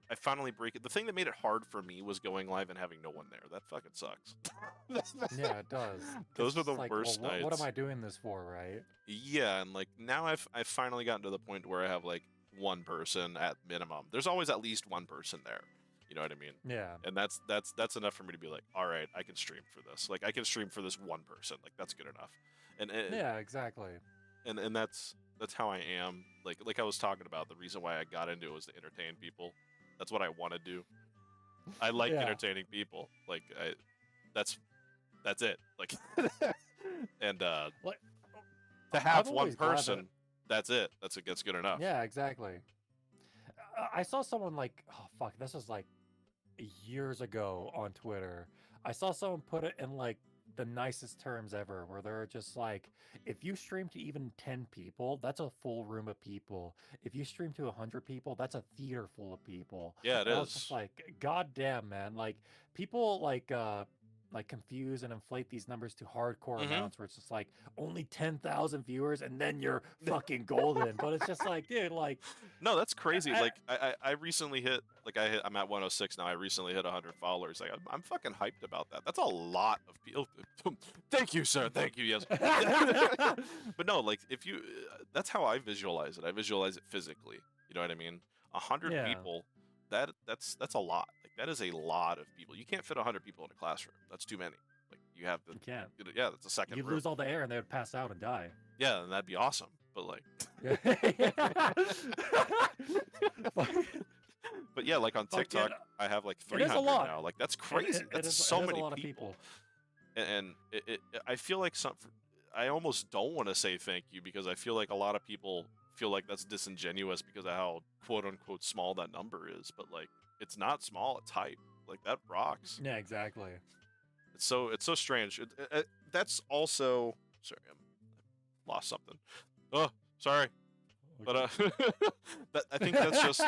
I finally break it. The thing that made it hard for me was going live and having no one there. That fucking sucks. Yeah, it does. 'Cause Those are it's the like, worst well, nights. what am I doing this for, right? Yeah, and like now I've finally gotten to the point where I have like one person at minimum. There's always at least one person there. You know what I mean? Yeah. And that's enough for me to be like, all right, I can stream for this. Like I can stream for this one person. Like that's good enough. And Yeah, exactly. and that's how I am. Like I was talking about, the reason why I got into it was to entertain people. That's what I want to do. I like Yeah. entertaining people. Like that's it. Like and Like, to have I'm one always glad that- person, that's it. That's good enough. Yeah, exactly. I saw someone like, oh fuck, this was like years ago on Twitter. I saw someone put it in like the nicest terms ever, where they're just like, if you stream to even 10 people, that's a full room of people. If you stream to 100 people, that's a theater full of people. Yeah, it And I was is. just like, god damn, man. Like, people like confuse and inflate these numbers to hardcore Mhm. amounts, where it's just like only 10,000 viewers and then you're fucking golden. But it's just like, dude, like, No, that's crazy. I- Like I recently hit, like I'm at 106 now. I recently hit 100 followers. Like I'm fucking hyped about that. That's a lot of people. Thank you, sir. Thank you. Yes. But no, like if you, that's how I visualize it. I visualize it physically. You know what I mean? 100 Yeah. people. That's a lot. Like that is a lot of people. You can't fit 100 people in a classroom. That's too many. Like you have the you can't. yeah. That's a second You room. lose all the air and they would pass out and die. Yeah, and that'd be awesome. But like. But yeah, like on Fuck yeah, TikTok, I have like it is a 300 lot. now. Like that's crazy. It That's is- so it is many a lot people. of people. And I feel like I almost don't want to say thank you, because I feel like a lot of people feel like that's disingenuous because of how quote unquote small that number is. But like, it's not small. It's hype. Like that rocks. Yeah, exactly. It's so strange. That's also sorry, I lost something. Oh, sorry. But I think that's just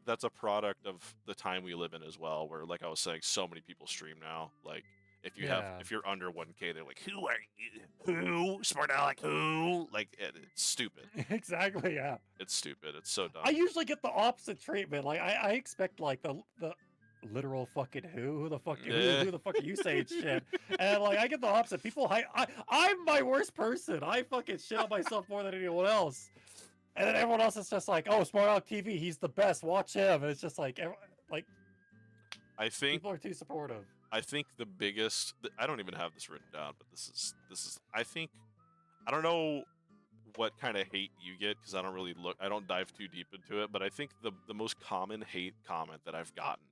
that's a product of the time we live in as well, where like I was saying, so many people stream now. Like if you're under 1K, they're like, who are you? Who? SmartAlek? Who? Like it's stupid. Exactly, yeah. It's stupid. It's so dumb. I usually get the opposite treatment. Like I expect like the literal fucking who the fuck who the fuck are you saying shit, and like I get the opposite. People I'm my worst person. I fucking shit on myself more than anyone else, and then everyone else is just like, oh, SmartAlek TV, he's the best, watch him. And it's just like I think people are too supportive. I think the biggest, I don't even have this written down, but this is I think, I don't know what kind of hate you get, because I don't dive too deep into it, but I think the most common hate comment that I've gotten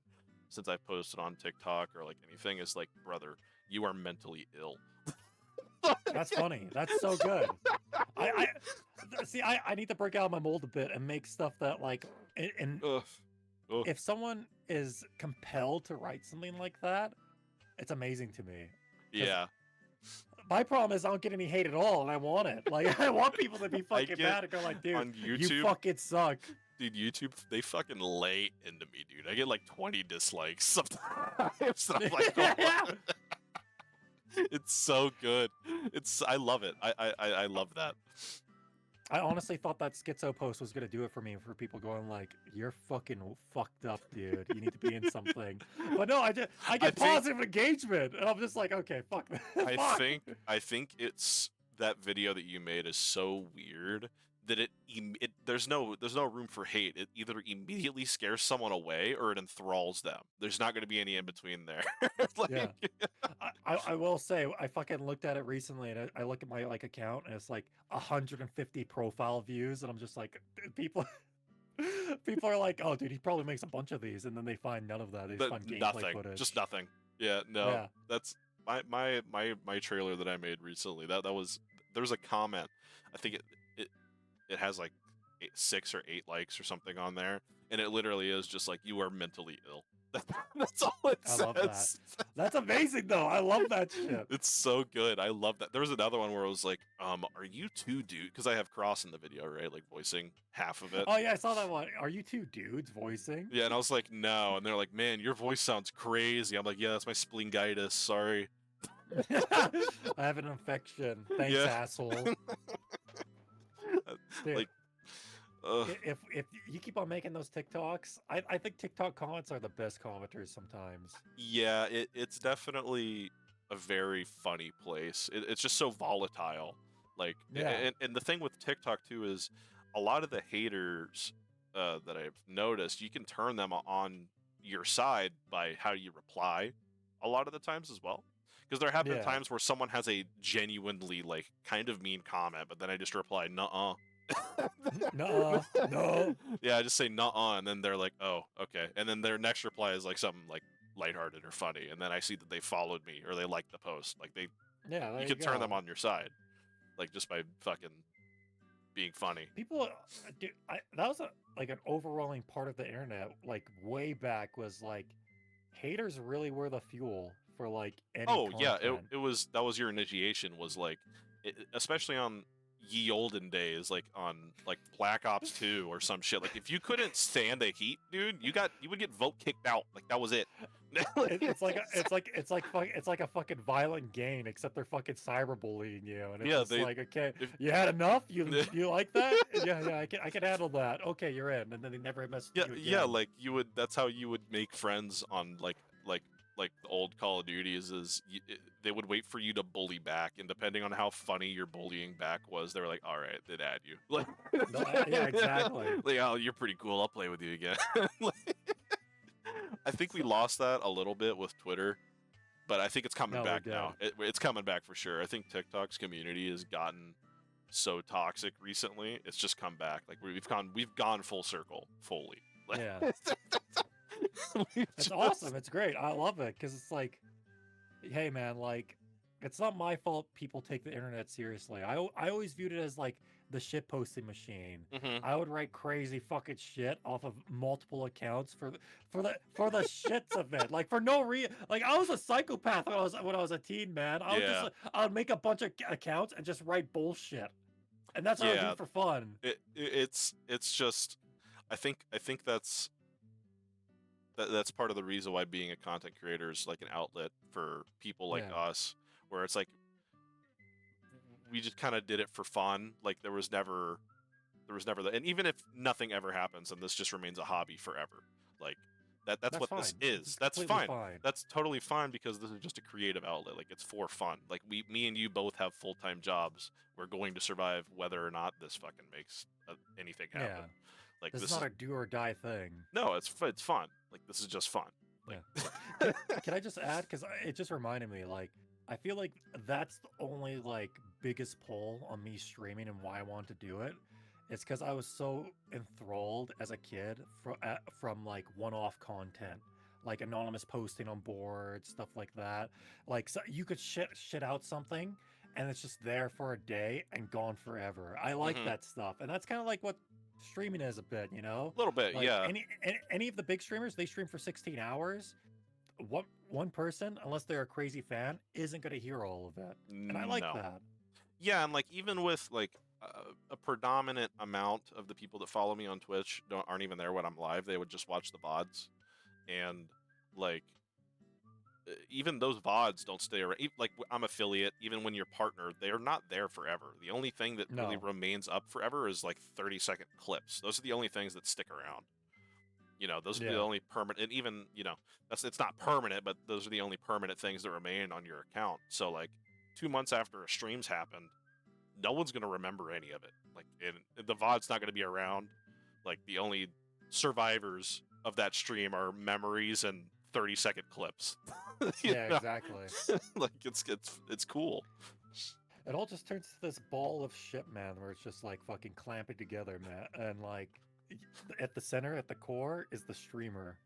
since I've posted on TikTok or like anything is like, brother, you are mentally ill. That's funny. That's so good. I see. I need to break out my mold a bit and make stuff that like, and Ugh. if someone is compelled to write something like that, it's amazing to me. Yeah. My problem is I don't get any hate at all, and I want it. Like I want people to be fucking get mad and go like, dude, on YouTube, you fucking suck. Dude, YouTube, they fucking lay into me, dude. I get like 20 dislikes sometimes. And I'm like, oh, it's so good. I love it. I love that. I honestly thought that schizo post was gonna do it for me, for people going like, "You're fucking fucked up, dude. You need to be in something." But no, I get think- positive engagement, and I'm just like, okay, fuck. I Fuck. think it's that video that you made is so weird that there's no room for hate. It either immediately scares someone away or it enthralls them. There's not going to be any in between there. Like, Yeah. I will say, I fucking looked at it recently, and I look at my like account, and it's like 150 profile views, and I'm just like, people are like, oh, dude, he probably makes a bunch of these, and then they find none of that. They just find gameplay nothing. footage. Just nothing. Yeah, no. Yeah. That's my trailer that I made recently. There's a comment. I think it has like 6 or 8 likes or something on there, and it literally is just like, you are mentally ill. That's all it I says. love that. That's amazing, though. I love that shit. It's so good. I love that. There was another one where it was like, are you two dudes? Because I have Cross in the video, right? Like voicing half of it. Oh yeah, I saw that one. Are you two dudes voicing? Yeah, and I was like, no. And they're like, man, your voice sounds crazy. I'm like, yeah, that's my splingitis. Sorry. I have an infection. Thanks, Yeah. asshole. Dude, Like, if you keep on making those TikToks, I think TikTok comments are the best commenters sometimes. Yeah, it's definitely a very funny place. It's just so volatile. Like, Yeah. and the thing with TikTok too is a lot of the haters that I've noticed, you can turn them on your side by how you reply a lot of the times as well. Because there have been Yeah. times where someone has a genuinely like kind of mean comment, but then I just reply, "Nuh-uh." Nuh-uh, no. Yeah, I just say "nuh-uh," and then they're like, "Oh, okay." And then their next reply is like something like lighthearted or funny, and then I see that they followed me or they liked the post. Like Yeah, there you you can turn them go. on your side, like just by fucking being funny. People, dude, that was like an overwhelming part of the internet, like way back, was like haters really were the fuel for like any Oh yeah, content. that was your initiation was like, especially on ye olden days, like on like Black Ops 2 or some shit. Like if you couldn't stand the heat, dude, you would get vote kicked out. Like that was it. It's like a fucking violent game, except they're fucking cyberbullying you, and it's Yeah, just like, okay, if, you had enough. You like that? Yeah, I can handle that. Okay, you're in, and then they never mess with you yeah, again. like you would. That's how you would make friends on like the old Call of Duties. They would wait for you to bully back, and depending on how funny your bullying back was, they were like, "All right, they'd add you." Like, No, yeah, exactly. like, oh, you're pretty cool. I'll play with you again. Like, I think we lost that a little bit with Twitter, but I think it's coming No, we back did. now. It's coming back for sure. I think TikTok's community has gotten so toxic recently. It's just come back. Like we've gone full circle fully. Like, Yeah, it's awesome. It's great. I love it because it's like, hey man, like, it's not my fault people take the internet seriously. I always viewed it as like the shit posting machine. Mhm. I would write crazy fucking shit off of multiple accounts for the shits of it, like for no reason. Like I was a psychopath when I was a teen, man. Yeah. I would make a bunch of accounts and just write bullshit, and that's what I would Yeah, do for fun. it's just I think that's part of the reason why being a content creator is like an outlet for people like Yeah, us, where it's like we just kind of did it for fun. Like there was never the, and even if nothing ever happens and this just remains a hobby forever, like that's that's what this fine. is. It's That's completely fine. fine. That's totally fine because this is just a creative outlet. Like it's for fun. Like me and you both have full-time jobs. We're going to survive whether or not this fucking makes anything happen. Yeah, Like this is this not is a do or die thing. no, it's fun. Like this is just fun. Like Yeah. Can I just add? Because it just reminded me, like, I feel like that's the only, like, biggest pull on me streaming and why I want to do it. It's because I was so enthralled as a kid from like, one-off content. Like, anonymous posting on boards, stuff like that. Like, so you could shit out something, and it's just there for a day and gone forever. I like mhm. that stuff. And that's kind of like what streaming is a bit, you know? A little bit, Like yeah. any of the big streamers, they stream for 16 hours. One person, unless they're a crazy fan, isn't going to hear all of it. And I like No. that. Yeah, and like even with like a predominant amount of the people that follow me on Twitch aren't even there when I'm live. They would just watch the VODs, and like even those VODs don't stay around. Like I'm affiliate, even when you're partner, they're not there forever. The only thing that really No. remains up forever is like 30-second clips. Those are the only things that stick around. You know, those are the Yeah. only permanent, and even it's not permanent, but those are the only permanent things that remain on your account. So like 2 months after a stream's happened, no one's gonna remember any of it. Like, and the VOD's not gonna be around. Like the only survivors of that stream are memories and 30-second clips. You Yeah, know? exactly. Like it's cool. It all just turns to this ball of shit, man, where it's just like fucking clamping together, man. And like at the center, at the core, is the streamer.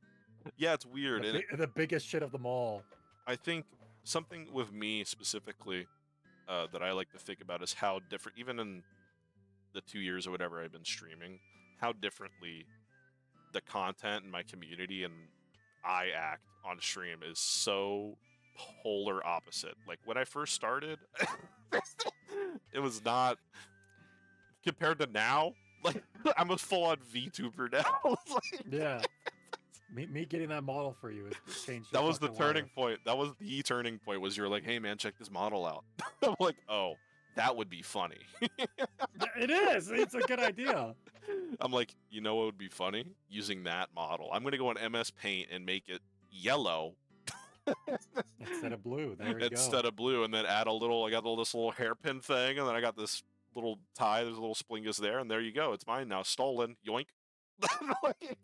Yeah, it's weird, and The biggest shit of them all. I think something with me specifically that I like to think about is how different, even in the 2 years or whatever I've been streaming, how differently the content and my community and I act on stream is so polar opposite. Like when I first started, it was not compared to now. Like I'm a full-on VTuber now. Like, Yeah. Me getting that model for you has changed. that Your was the fucking turning life. point. That was the turning point. Was you're like, hey man, check this model out. I'm like, oh, that would be funny. It is. It's a good idea. I'm like, you know what would be funny? Using that model. I'm gonna go on MS Paint and make it yellow Instead of blue. There we go. instead of blue, and then add a little. I got this little hairpin thing, and then I got this little tie. There's a little Splingus there, and there you go. It's mine now. Stolen. Yoink.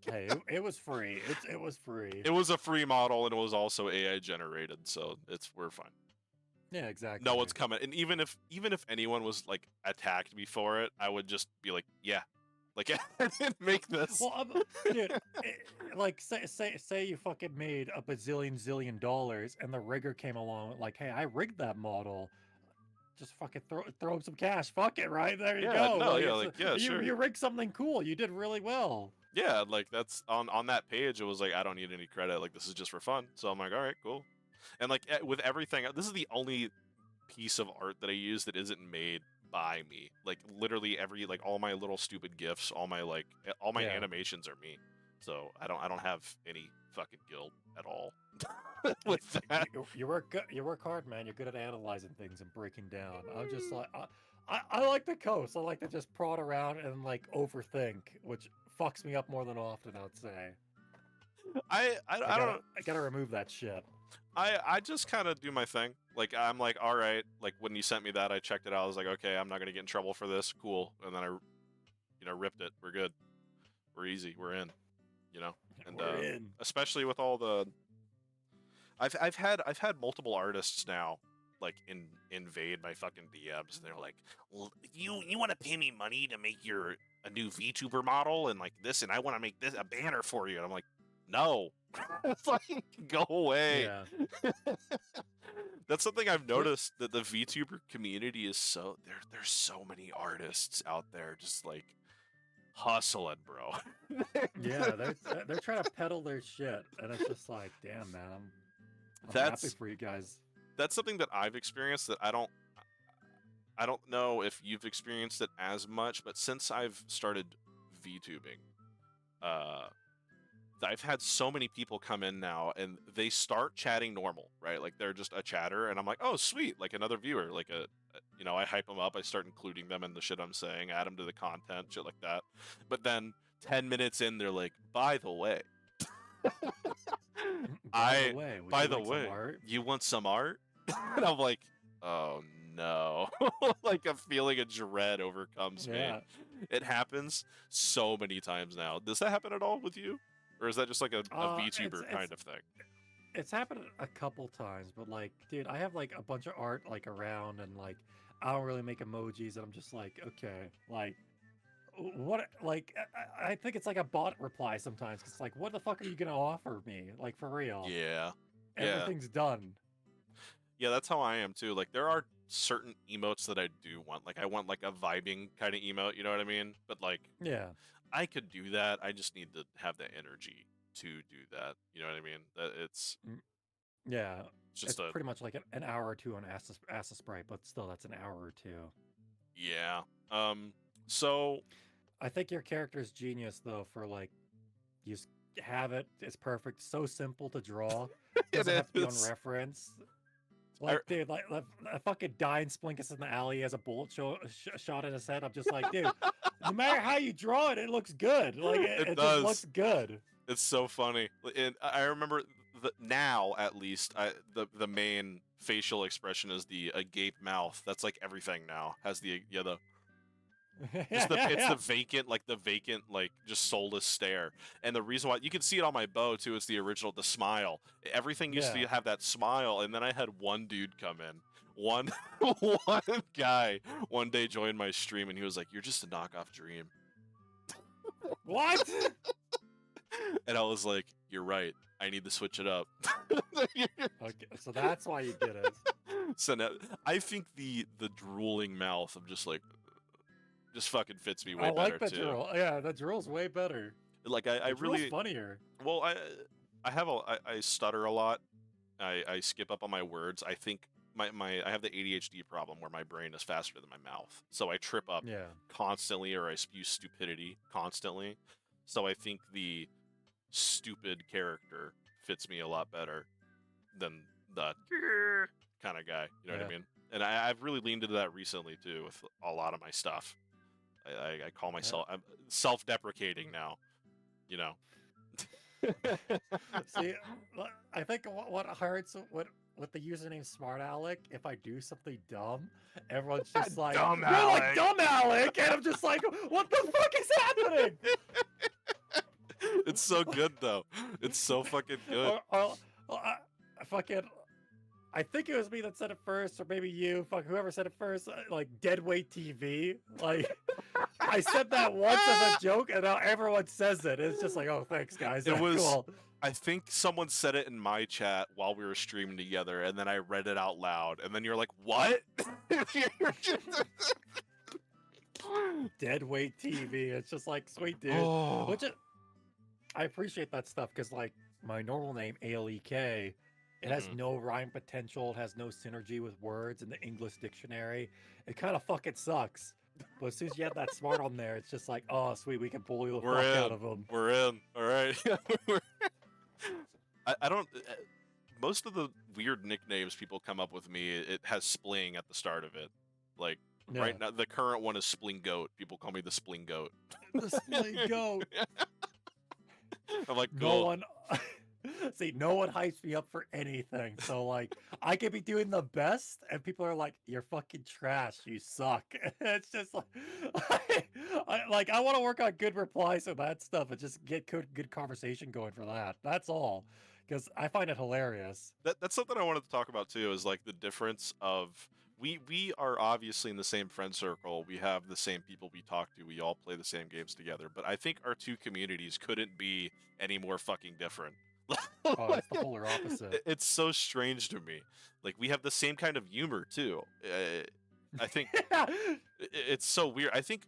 Hey, it was free. It was free. It was a free model, and it was also AI generated, so we're fine. Yeah, exactly. No one's coming, and even if anyone was like attacked me for it, I would just be like, yeah, like I didn't make this. Well, dude, like say you fucking made a zillion dollars, and the rigger came along like, hey, I rigged that model. Just fucking throw some cash. Fuck it, right? There you go. No, you, sure. You rigged something cool. You did really well. Yeah, like that's on that page. It was like I don't need any credit. Like this is just for fun. So I'm like, all right, cool. And like with everything, this is the only piece of art that I use that isn't made by me. Like literally all my little stupid gifs, all my animations are me. So I don't have any fucking guilt at all with that. You work good. You work hard, man. You're good at analyzing things and breaking down. I'm just like I like the coast. I like to just prod around and like overthink, which fucks me up more than often, I'd say. I gotta remove that shit. I just kind of do my thing. Like I'm like, all right. Like when you sent me that, I checked it out. I was like, okay, I'm not gonna get in trouble for this. Cool. And then I, ripped it. We're good. We're easy. We're in. And We're in. especially with all the, I've had multiple artists now like invade my fucking DMs. And they're like, well, you want to pay me money to make a new VTuber model and like this, and I want to make this a banner for you. And I'm like, no. It's like, go away. Yeah. That's something I've noticed, that the VTuber community is there's so many artists out there just like hustling, bro. Yeah, they're trying to peddle their shit, and it's just like, damn, man, I'm happy for you guys. That's something that I've experienced that I don't know if you've experienced it as much, but since I've started VTubing, I've had so many people come in now and they start chatting normal, right? Like they're just a chatter, and I'm like, oh, sweet, like another viewer, like I hype them up, I start including them in the shit I'm saying, add them to the content, shit like that. But then 10 minutes in, they're like, by the way, by the way, you want some art? And I'm like, oh no. Like a feeling of dread overcomes me. It happens so many times now. Does that happen at all with you? Or is that just like a VTuber kind of thing? It's happened a couple times, but like, dude, I have like a bunch of art like around, and like I don't really make emojis, and I'm just like, okay, like what? Like I think it's like a bot reply sometimes. It's like, what the fuck are you gonna offer me? Like for real? Yeah. Everything's done. Yeah, that's how I am too. Like there are certain emotes that I do want. Like I want like a vibing kind of emote, you know what I mean? But like, yeah, I could do that. I just need to have the energy to do that. You know what I mean? It's yeah. Just it's pretty much like an hour or two on Acid Sprite, but still, that's an hour or two. Yeah. So I think your character's genius though. For like, you just have it. It's perfect. So simple to draw. Doesn't have to be on reference. Like, dude, like a fucking dying Splingus in the alley has a bullet shot in his head. I'm just like, dude, no matter how you draw it, it looks good. Like, it just looks good. It's so funny. And I remember now, at least, the main facial expression is the agape mouth. That's like everything now has it's the vacant, like just soulless stare. And the reason why, you can see it on my bow too, it's the original, the smile. Everything used to have that smile, and then I had one dude come in. One guy one day joined my stream, and he was like, "You're just a knockoff Dream." What? And I was like, "You're right. I need to switch it up." Okay, so that's why you did it. So now, I think the drooling mouth of just fucking fits me way better. I like the too. drool. Yeah, the drool's way better. Like I really funnier. Well, I stutter a lot. I skip up on my words. I think I have the ADHD problem where my brain is faster than my mouth, so I trip up constantly, or I spew stupidity constantly. So I think the stupid character fits me a lot better than the kind of guy. You know what I mean? And I've really leaned into that recently too with a lot of my stuff. I call myself, I'm self-deprecating now, you know. See, I think what hurts with the username SmartAlek, if I do something dumb, everyone's just like, Dumb "You're like Alec." dumb Alec," and I'm just like, "What the fuck is happening?" It's so good though. It's so fucking good. Fucking, I think it was me that said it first, or maybe you, fuck whoever said it first, like deadweight TV. Like, I said that once as a joke, and now everyone says it. It's just like, oh, thanks, guys. It was. Cool. I think someone said it in my chat while we were streaming together, and then I read it out loud, and then you're like, "What?" Deadweight TV. It's just like, sweet dude. Oh. Which I appreciate that stuff because, like, my normal name ALEK, it has no rhyme potential. It has no synergy with words in the English dictionary. It kind of fucking sucks. But as soon as you have that smart on there, it's just like, oh, sweet, we can bully the fuck out of them. We're in. All right. I don't. Most of the weird nicknames people come up with me, it has spling at the start of it. Like right now, the current one is Splingoat. People call me the Splingoat. The Splingoat. I'm like, cool. No one. See, no one hypes me up for anything. So, like, I could be doing the best, and people are like, "You're fucking trash. You suck." It's just like, I want to work on good replies and that stuff, and just get good conversation going for that. That's all, because I find it hilarious. That's something I wanted to talk about too. Is like the difference of we are obviously in the same friend circle. We have the same people we talk to. We all play the same games together. But I think our two communities couldn't be any more fucking different. Oh, it's the polar opposite. It's so strange to me. Like we have the same kind of humor too. I think it's so weird. I think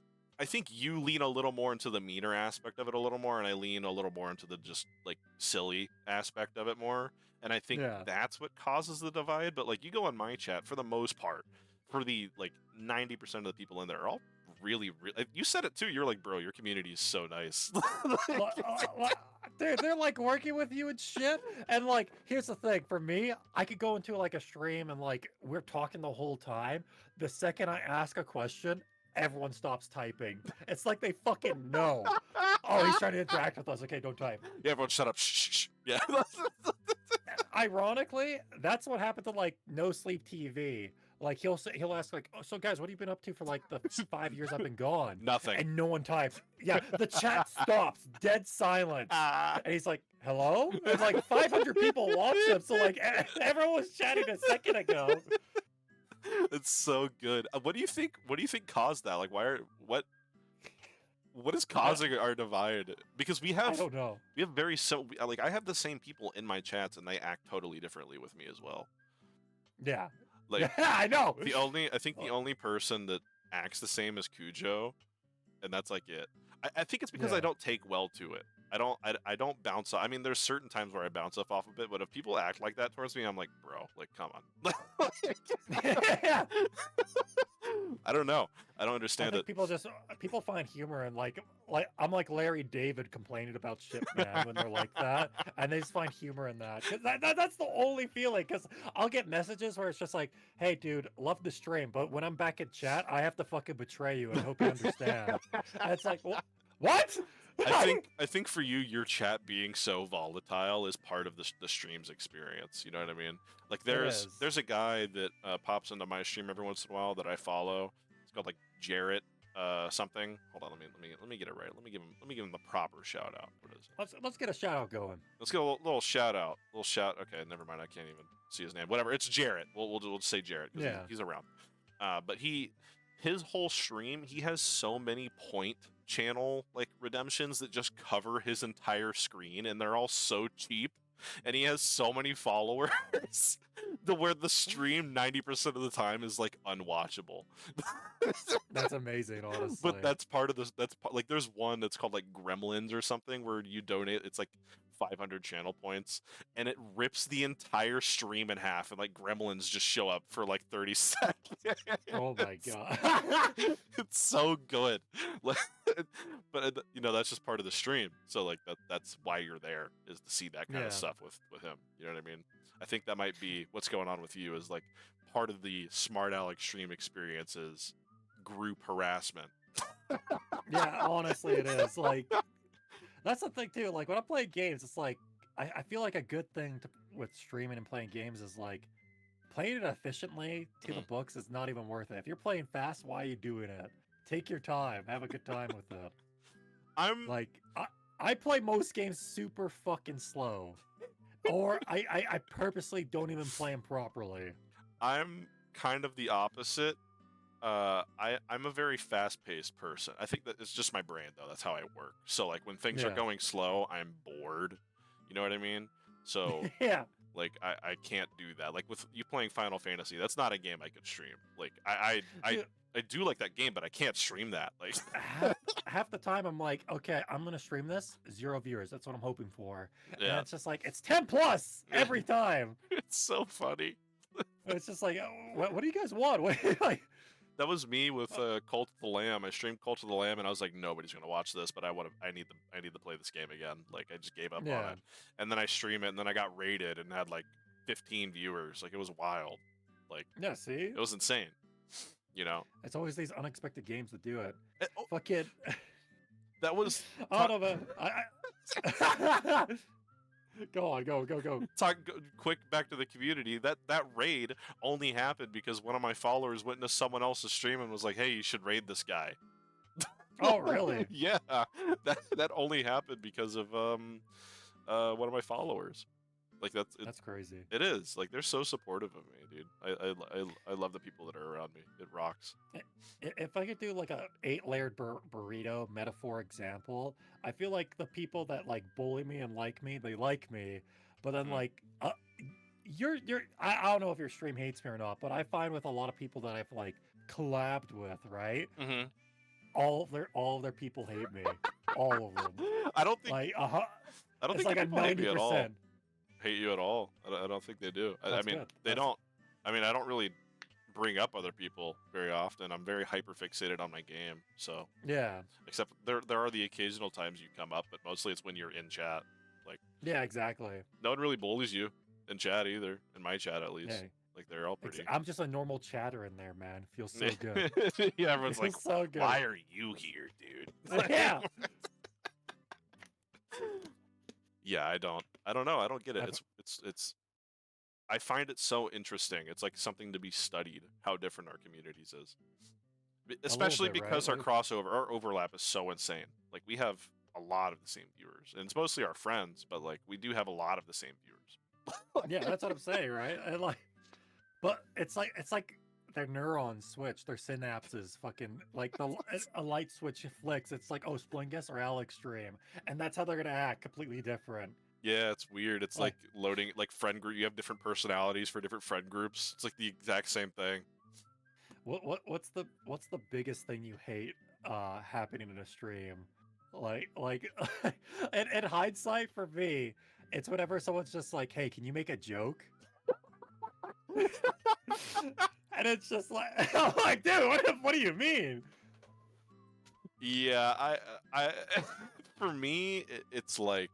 you lean a little more into the meaner aspect of it a little more, and I lean a little more into the just like silly aspect of it more. And I think that's what causes the divide. But like you go on my chat, for the most part, for the like 90% of the people in there are all really, you said it too. You're like, bro, your community is so nice. Dude, they're like working with you and shit. And like, here's the thing, for me, I could go into like a stream and like we're talking the whole time. The second I ask a question, everyone stops typing. It's like they fucking know. Oh, he's trying to interact with us. Okay, don't type. Yeah, everyone shut up. Shh. Yeah. Ironically, that's what happened to like No Sleep TV. Like he'll ask like, oh, so guys, what have you been up to for like the 5 years I've been gone? Nothing. And no one types. Yeah, the chat stops, dead silence. And he's like, hello? And like 500 people watch him. So like everyone was chatting a second ago. It's so good. What do you think caused that? Like what is causing our divide? Because we have, I don't know. We have like I have the same people in my chats and they act totally differently with me as well. Yeah. Like I know. I think the only person that acts the same as Cujo, and that's like it. I think it's because I don't take well to it. I don't bounce off. I mean, there's certain times where I bounce off a bit, but if people act like that towards me, I'm like, bro, like, come on. I don't know. I don't understand it. People find humor in like I'm like Larry David complaining about shit, man, when they're like that, and they just find humor in that. 'Cause that's the only feeling. Because I'll get messages where it's just like, hey, dude, love the stream, but when I'm back in chat, I have to fucking betray you and hope you understand. And it's like, what? I think for you, your chat being so volatile is part of the stream's experience. You know what I mean? Like there's a guy that pops into my stream every once in a while that I follow. It's called like Jarrett something. Hold on, let me get it right. Let me give him the proper shout out. What is it? Let's get a shout out going. Let's get a little shout out. Okay, never mind. I can't even see his name. Whatever. It's Jarrett. We'll just say Jarrett because he's around. But his whole stream, he has so many point channel like redemptions that just cover his entire screen, and they're all so cheap, and he has so many followers where the stream 90% of the time is like unwatchable. That's amazing, honestly. But that's part of this. Like there's one that's called like Gremlins or something where you donate. It's like 500 channel points, and it rips the entire stream in half, and like Gremlins just show up for like 30 seconds. Oh my god. It's so good. But you know, that's just part of the stream, so like that's why you're there, is to see that kind of stuff with him. You know what I mean? I think that might be what's going on with you, is like part of the SmartAlek stream experience is group harassment. Yeah, honestly, it is. Like, that's the thing too. Like when I'm playing games, it's like I feel like a good thing with streaming and playing games is like playing it efficiently to the Mhm. books is not even worth it. If you're playing fast, why are you doing it? Take your time, have a good time with it. I'm Like I play most games super fucking slow, or I purposely don't even play them properly. I'm kind of the opposite. I'm a very fast-paced person. I think that it's just my brain, though. That's how I work. So, like, when things are Yeah, going slow, I'm bored. You know what I mean? So, yeah. like, I can't do that. Like, with you playing Final Fantasy, that's not a game I could stream. Like, Dude, I do like that game, but I can't stream that. Like, half half the time I'm like, okay, I'm gonna stream this, 0 viewers. That's what I'm hoping for. And yeah, it's just like it's 10 plus every time. it's so funny. It's just like, what do you guys want? What, like, That was me with Cult of the Lamb. I streamed Cult of the Lamb, and I was like, nobody's gonna watch this, but I need to play this game again. Like, I just gave up on yeah, it, and then I stream it, and then I got rated and had like 15 viewers. Like, it was wild. Like, yeah. See, it was insane. You know, it's always these unexpected games that do it. Oh, Fuck it. that was I don't know. Go on, go. quick back to the community. That raid only happened because one of my followers witnessed someone else's stream and was like, "Hey, you should raid this guy." Oh, really? Yeah, that only happened because of one of my followers. Like That's crazy. it is like they're so supportive of me, dude. I love the people that are around me. It rocks. If I could do like a 8-layered burrito metaphor example, I feel like the people that like bully me and like me, they like me, but then Mhm. like I don't know if your stream hates me or not, but I find with a lot of people that I've like collabed with, right? Mhm. All of their people hate me, all of them. I don't think Like I don't it's think like the a people hate me at all. 90%. Hate you at all. I don't think they do. I That's mean, good. they That's don't. I mean, I don't really bring up other people very often. I'm very hyper fixated on my game. So, yeah, except there are the occasional times you come up, but mostly it's when you're in chat. Like, yeah, exactly. no one really bullies you in chat either. In my chat, at Yeah, least. Like, they're all pretty. I'm just a normal chatter in there, man. Feels so good. Yeah, everyone's like, Feels so good. "Why are you here, dude?" Yeah. Yeah, I don't know. I don't get it. I've- It's I find it so interesting. It's like something to be studied how different our communities is. Especially bit, right? because our crossover, our overlap is so insane. Like, we have a lot of the same viewers, and it's mostly our friends, but like we do have a lot of the same viewers. Yeah, that's what I'm saying, right? And like, but it's like their neurons switch, their synapses fucking like a light switch flicks. It's like, oh, Splingus or Alex stream, and that's how they're gonna act, completely different. Yeah, it's weird. It's like loading like friend group. You have different personalities for different friend groups. It's like the exact same thing. What's the biggest thing you hate happening in a stream? Like in hindsight for me, it's whenever someone's just like, "Hey, can you make a joke?" And it's just like, I'm like, dude, what do you mean? Yeah, I for me, it's like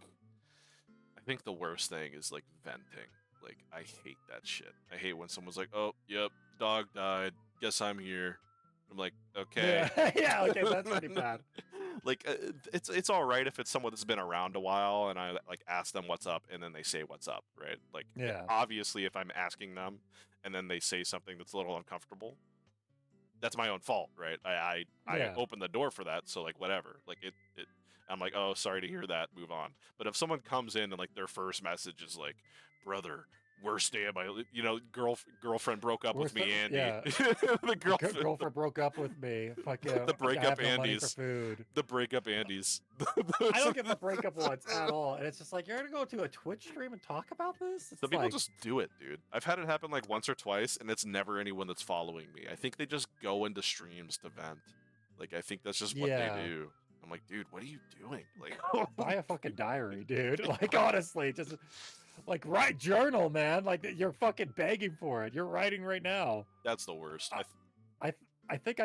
I think the worst thing is like venting. Like, I hate that shit. I hate when someone's like, "Oh, yep, dog died. Guess I'm here." I'm like, okay. Yeah, yeah, okay, that's pretty bad. Like, it's all right if it's someone that's been around a while and I like ask them what's up and then they say what's up, right? Like, Yeah. obviously if I'm asking them and then they say something that's a little uncomfortable, that's my own fault, right? I Yeah. opened the door for that, so like whatever. Like it I'm like, "Oh, sorry to hear that. Move on." But if someone comes in and like their first message is like, "Brother, worst day of my, girlfriend broke up with Worst me, day- Andy." yeah. The Girlfriend broke up with me. Fuck yeah. The breakup I have no money for Andys. food. The breakup Andys. I don't get the breakup ones at all. And it's just like, you're gonna go to a Twitch stream and talk about this? It's Some people like, just do it, dude. I've had it happen like once or twice, and it's never anyone that's following me. I think they just go into streams to vent. Like, I think that's just what Yeah. they do. I'm like, dude, what are you doing? Like, buy a fucking diary, dude. Like, honestly, just like write journal, man. Like, you're fucking begging for it. You're writing right now. that's the worst. I think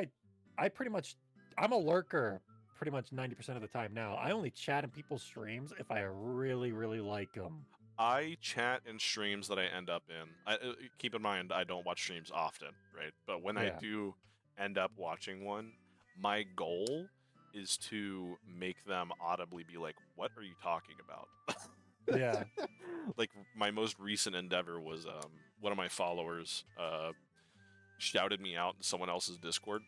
I pretty much, I'm a lurker pretty much 90% of the time now. I only chat in people's streams if I really, really like them. I chat in streams that I end up in. Keep in mind, I don't watch streams often, right? But when I Yeah. do end up watching one, my goal is to make them audibly be like, "What are you talking about?" Yeah. Like my most recent endeavor was one of my followers shouted me out in someone else's Discord,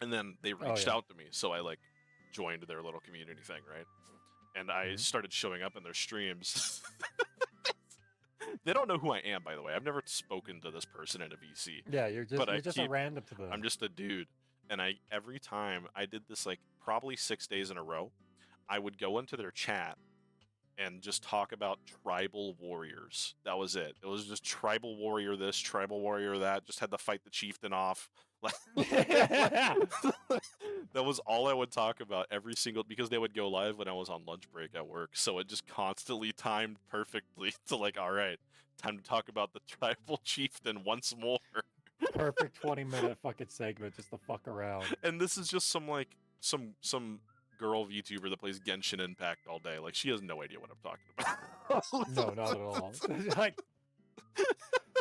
and then they reached out to me, so I like joined their little community thing, right? And I started showing up in their streams. They don't know who I am, by the way. I've never spoken to this person in a VC. Yeah, you're just a random to them. I'm just a dude. And every time I did this, like probably 6 days in a row, I would go into their chat and just talk about tribal warriors. That was it. It was just tribal warrior this, tribal warrior that. Just had to fight the chieftain off. That was all I would talk about every single, because they would go live when I was on lunch break at work. So it just constantly timed perfectly to like, all right, time to talk about the tribal chieftain once more. Perfect 20-minute fucking segment just to fuck around. And this is just some like some girl VTuber that plays Genshin Impact all day. Like she has no idea what I'm talking about. No, not at all. Like,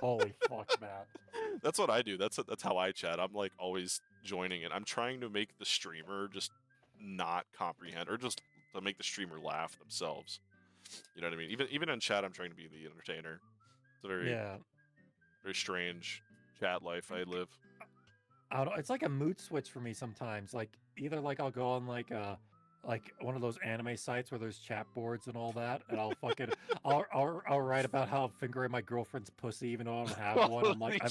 holy fuck, man. That's what I do. That's how I chat. I'm like always joining it. I'm trying to make the streamer just not comprehend, or just to make the streamer laugh themselves. You know what I mean? Even in chat, I'm trying to be the entertainer. It's a very strange chat life I live. I don't know, it's like a mood switch for me sometimes. Like either like I'll go on like one of those anime sites where there's chat boards and all that, and I'll fucking I'll write about how I'm fingering my girlfriend's pussy even though I don't have one. I'm like,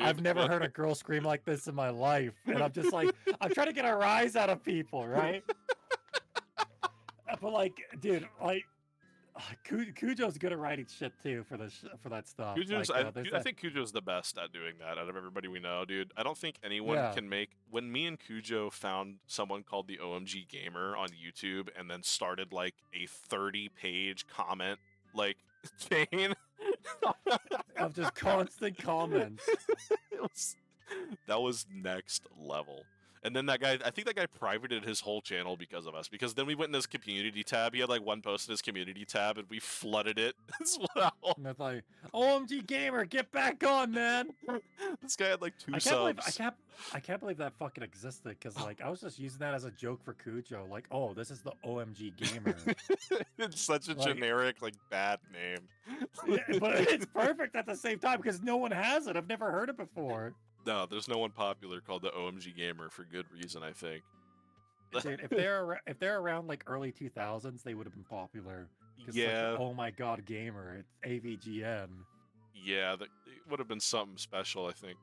I've never heard a girl scream like this in my life, and I'm just like, I'm trying to get a rise out of people, right? But like, dude, like Cujo's good at writing shit too for that stuff. Cujo's, like, I think Cujo's the best at doing that out of everybody we know, dude. I don't think anyone can make. When me and Cujo found someone called the OMG Gamer on YouTube and then started like a 30-page comment like chain of just constant comments. That was next level. And then that guy, I think that guy privated his whole channel because of us. Because then we went in his community tab. He had like one post in his community tab, and we flooded it as well. And it's like, OMG Gamer, get back on, man! This guy had like 2 subs. I can't believe that fucking existed. Because like I was just using that as a joke for Cujo. Like, oh, this is the OMG Gamer. It's such a generic, like bad name. Yeah, but it's perfect at the same time because no one has it. I've never heard it before. No, there's no one popular called the OMG Gamer for good reason, I think. Dude, if they're around like early 2000s, they would have been popular. Yeah. Like, oh my god, Gamer! It's AVGN. Yeah, it would have been something special, I think.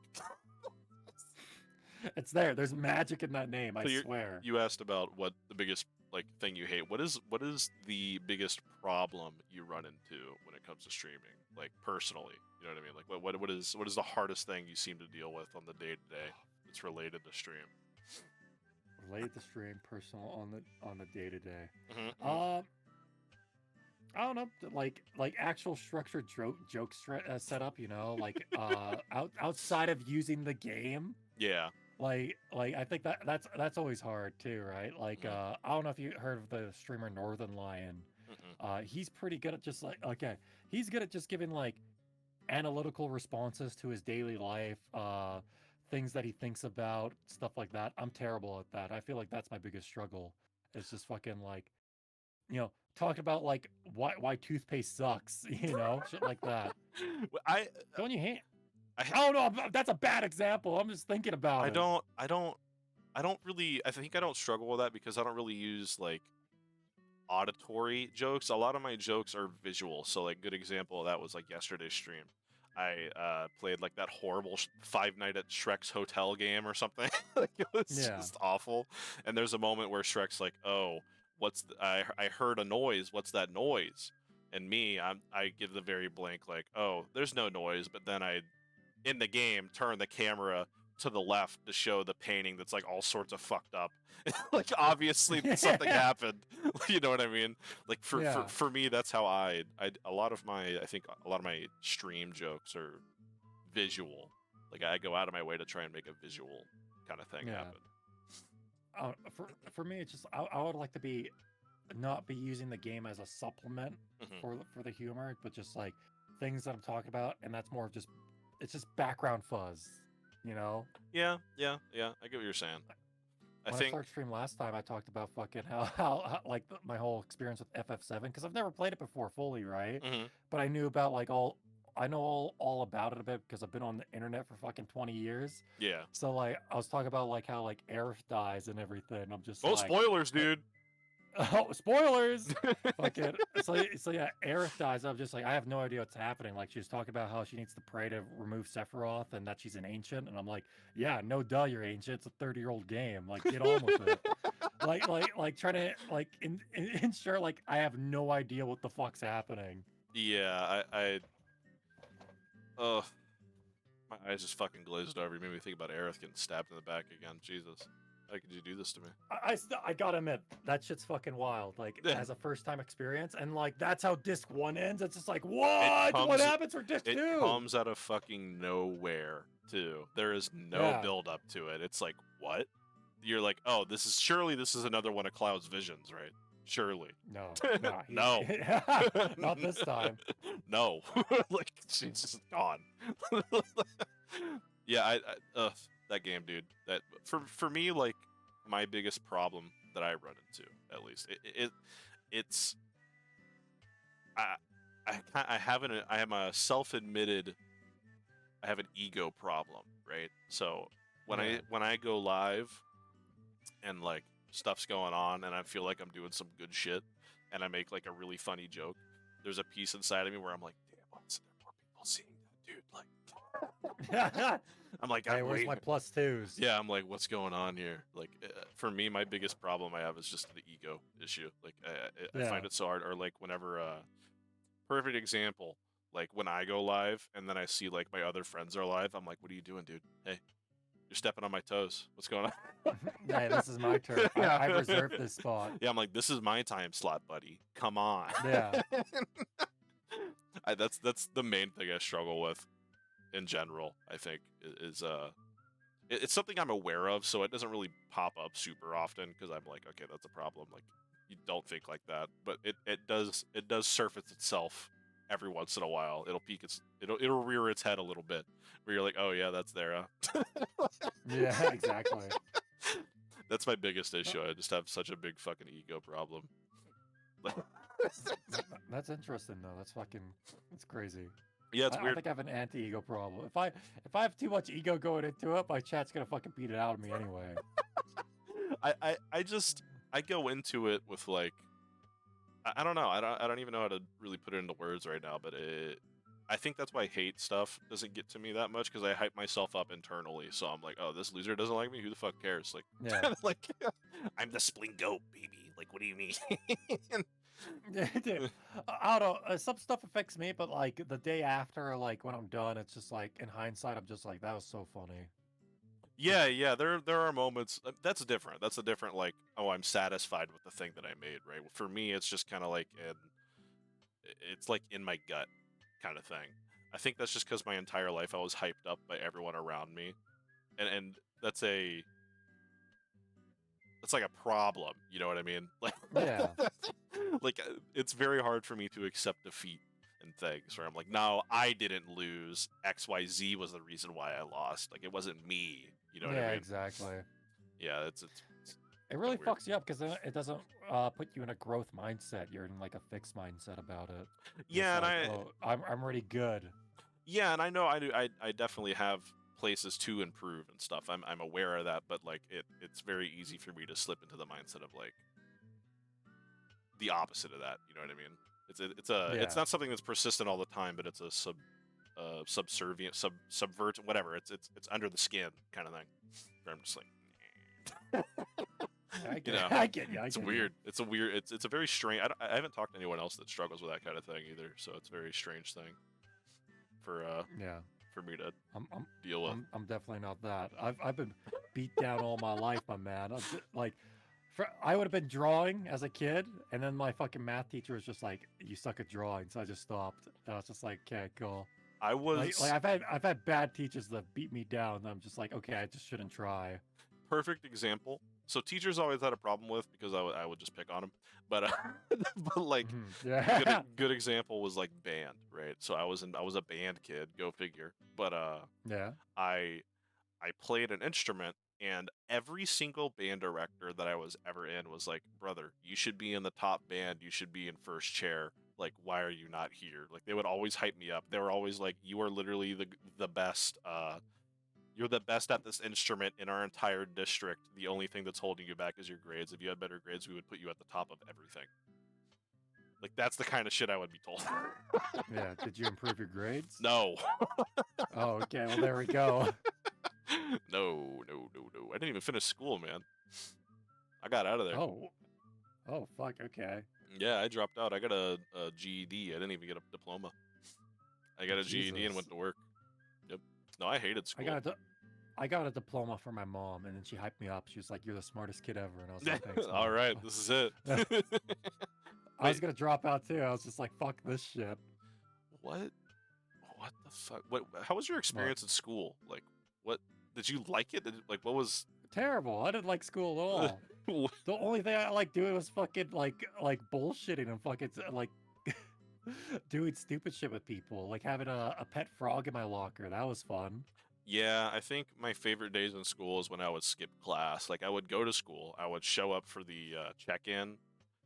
It's there. There's magic in that name. I swear. You asked about what the biggest like thing you hate. What is the biggest problem you run into when it comes to streaming, like personally? You know what I mean? Like what is the hardest thing you seem to deal with on the day-to-day that's related to stream? Related to stream, personal on the day-to-day. Mm-hmm. I don't know, like actual structured joke setup, you know, like outside of using the game. Yeah. Like I think that's always hard too, right? Like I don't know if you heard of the streamer Northern Lion. He's pretty good at just like he's good at just giving like analytical responses to his daily life, things that he thinks about, stuff like that. I'm terrible at that. I feel like that's my biggest struggle. It's just fucking like, you know, talking about like why toothpaste sucks, you know, shit like that. Don't you hate? Oh no, that's a bad example. I'm just thinking about it. I don't really. I think I don't struggle with that because I don't really use like auditory jokes. A lot of my jokes are visual. So like good example of that was like yesterday's stream. I played like that horrible Five Nights at Shrek's hotel game or something. Like it was just awful. And there's a moment where Shrek's like, "Oh, I heard a noise. What's that noise?" And me, I give the very blank like, "Oh, there's no noise." But then I, in the game, turn the camera to the left to show the painting that's like all sorts of fucked up. Like obviously something happened. You know what I mean? Like for me, that's how I a lot of my stream jokes are visual. Like I go out of my way to try and make a visual kind of thing happen. For me, it's just I would like to not be using the game as a supplement for the humor, but just like things that I'm talking about, and that's more of it's just background fuzz, you know? Yeah. I get what you're saying. I When I think. started stream last time, I talked about fucking how like my whole experience with FF7 because I've never played it before fully, right? Hmm. But I knew about like I know all about it a bit because I've been on the internet for fucking 20 years. Yeah. So like I was talking about like how like Aerith dies and everything. I'm just Oh, like, spoilers, dude. oh, spoilers! Fucking so yeah, Aerith dies. I'm just like, I have no idea what's happening. Like she was talking about how she needs to pray to remove Sephiroth and that she's an ancient, and I'm like, yeah, no duh, you're ancient. It's a 30-year-old game. Like get on with it. Like trying to like ensure like I have no idea what the fuck's happening. Yeah, ugh, my eyes just fucking glazed over. You made me think about Aerith getting stabbed in the back again. Jesus, how could you do this to me? I gotta admit that shit's fucking wild. Like Yeah. as a first time experience, and like that's how disc 1 ends. It's just like what? What happens for disc 2? It comes out of fucking nowhere too. There is no build up to it. It's like what? You're like, oh, surely this is another one of Cloud's visions, right? Surely. No, No. not this time. No, like she's just gone. Yeah, that game, dude. That for me, like my biggest problem that I run into, at least, it's I am a self-admitted I have an ego problem, right? So when I go live and like stuff's going on and I feel like I'm doing some good shit and I make like a really funny joke, there's a piece inside of me where I'm like, damn, why isn't there more people seeing that, dude? Like, I'm like, hey, where's my +2s? Yeah, I'm like, what's going on here? Like, for me, my biggest problem I have is just the ego issue. Like, I find it so hard. Or like, whenever, perfect example, like when I go live and then I see like my other friends are live, I'm like, what are you doing, dude? Hey, you're stepping on my toes. What's going on? Hey, this is my turn. I've reserved this spot. Yeah, I'm like, this is my time slot, buddy. Come on. Yeah. That's the main thing I struggle with in general, I think, is it's something I'm aware of, so it doesn't really pop up super often because I'm like, okay, that's a problem. Like, you don't think like that, but it does surface itself every once in a while. It'll rear its head a little bit, where you're like, oh yeah, that's there. Huh? Yeah, exactly. That's my biggest issue. I just have such a big fucking ego problem. That's interesting though. That's crazy. Yeah, it's weird. I think I have an anti-ego problem. If I have too much ego going into it, my chat's gonna fucking beat it out of me anyway. I go into it with like, I don't know. I don't even know how to really put it into words right now, but I think that's why hate stuff doesn't get to me that much, because I hype myself up internally. So I'm like, oh, this loser doesn't like me. Who the fuck cares? Like, yeah. like I'm the Splingo, baby. Like, what do you mean? Dude, I don't know. Some stuff affects me, but like the day after, like when I'm done, it's just like in hindsight, I'm just like, that was so funny. Yeah. There are moments that's different. That's a different like, oh, I'm satisfied with the thing that I made, right? For me, it's just kind of like it's like in my gut kind of thing. I think that's just because my entire life I was hyped up by everyone around me, and that's like a problem. You know what I mean? Like, Yeah. like it's very hard for me to accept defeat and things where I'm like, no, I didn't lose. XYZ was the reason why I lost. Like, it wasn't me. You know what I mean? Yeah, exactly. Yeah, it really weird. fucks you up because it doesn't put you in a growth mindset. You're in like a fixed mindset about it. Yeah, it's and like, I'm already good. Yeah, and I know I definitely have places to improve and stuff. I'm aware of that, but like it's very easy for me to slip into the mindset of like the opposite of that. You know what I mean? It's not something that's persistent all the time, but it's a subservient, subvert, whatever. It's under the skin kind of thing. Where I'm just like, I get you. It's weird. It's a very strange. I haven't talked to anyone else that struggles with that kind of thing either. So it's a very strange thing for me to deal with. I'm definitely not that. I've been beat down all my life, my man. I would have been drawing as a kid, and then my fucking math teacher was just like, "You suck at drawing," so I just stopped. And I was just like, "Okay, cool." I was like I've had bad teachers that beat me down. And I'm just like, okay, I just shouldn't try. Perfect example. So teachers always had a problem with because I would just pick on them, but but like good example was like band, right? So I was a band kid, go figure. But yeah, I played an instrument And every single band director that I was ever in was like, brother, you should be in the top band. You should be in first chair. Like, why are you not here? Like, they would always hype me up. They were always like, you are literally the best. You're the best at this instrument in our entire district. The only thing that's holding you back is your grades. If you had better grades, we would put you at the top of everything. Like, that's the kind of shit I would be told. Yeah. Did you improve your grades? No. Oh, okay. Well, there we go. No. I didn't even finish school, man. I got out of there. Oh. Oh, fuck. Okay. Yeah, I dropped out. I got a GED. I didn't even get a diploma. I got a GED and went to work. Yep. No, I hated school. I got a diploma from my mom, and then she hyped me up. She was like, "You're the smartest kid ever," and I was like, "Thanks, Mom." All right, this is it. I was gonna drop out too. I was just like, "Fuck this shit." What the fuck? How was your experience at school? Like, what did you like it? Like, what was terrible? I didn't like school at all. The only thing I like doing was fucking like bullshitting and fucking like doing stupid shit with people, like having a pet frog in my locker. That was fun. Yeah, I think my favorite days in school is when I would skip class. Like, I would go to school, I would show up for the check-in,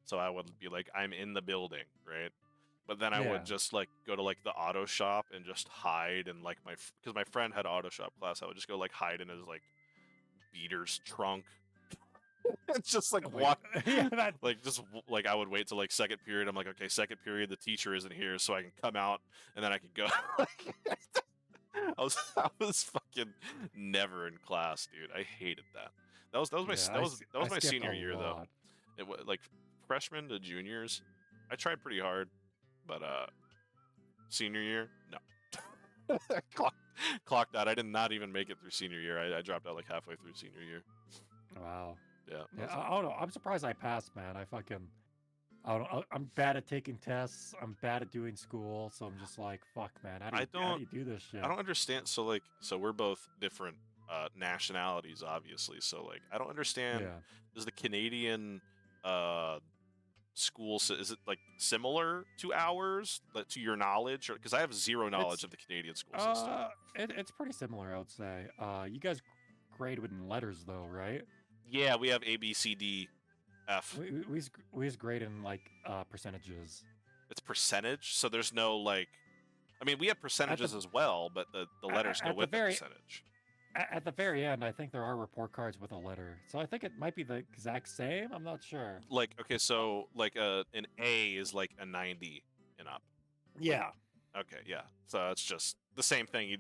so I would be like, I'm in the building, right? But then I would just like go to like the auto shop and just hide and like because my friend had auto shop class, I would just go like hide in his like beater's trunk. It's just like walk, like just like I would wait till like second period. I'm like, okay, second period, the teacher isn't here, so I can come out and then I could go. I was fucking never in class, dude. I hated that. That was my senior year though. It was like freshman to juniors. I tried pretty hard, but senior year, no. Clocked out. I did not even make it through senior year. I dropped out like halfway through senior year. Wow. Yeah. I don't know. I'm surprised I passed, man. I'm bad at taking tests. I'm bad at doing school. So I'm just like, fuck, man. How do you do this shit? I don't understand. So we're both different nationalities, obviously. So like, I don't understand. Does the Canadian school, is it like similar to ours, to your knowledge, or because I have zero knowledge of the Canadian school system? It's pretty similar, I would say. You guys grade in letters though, right? Yeah, we have A, B, C, D, F. We just grade in like percentages. It's percentage, so there's no like. I mean, we have percentages as well, but the letters go with the percentage. At the very end, I think there are report cards with a letter, so I think it might be the exact same. I'm not sure. Like, okay, so like an A is like a 90 and up. Yeah. Okay, yeah. So it's just the same thing.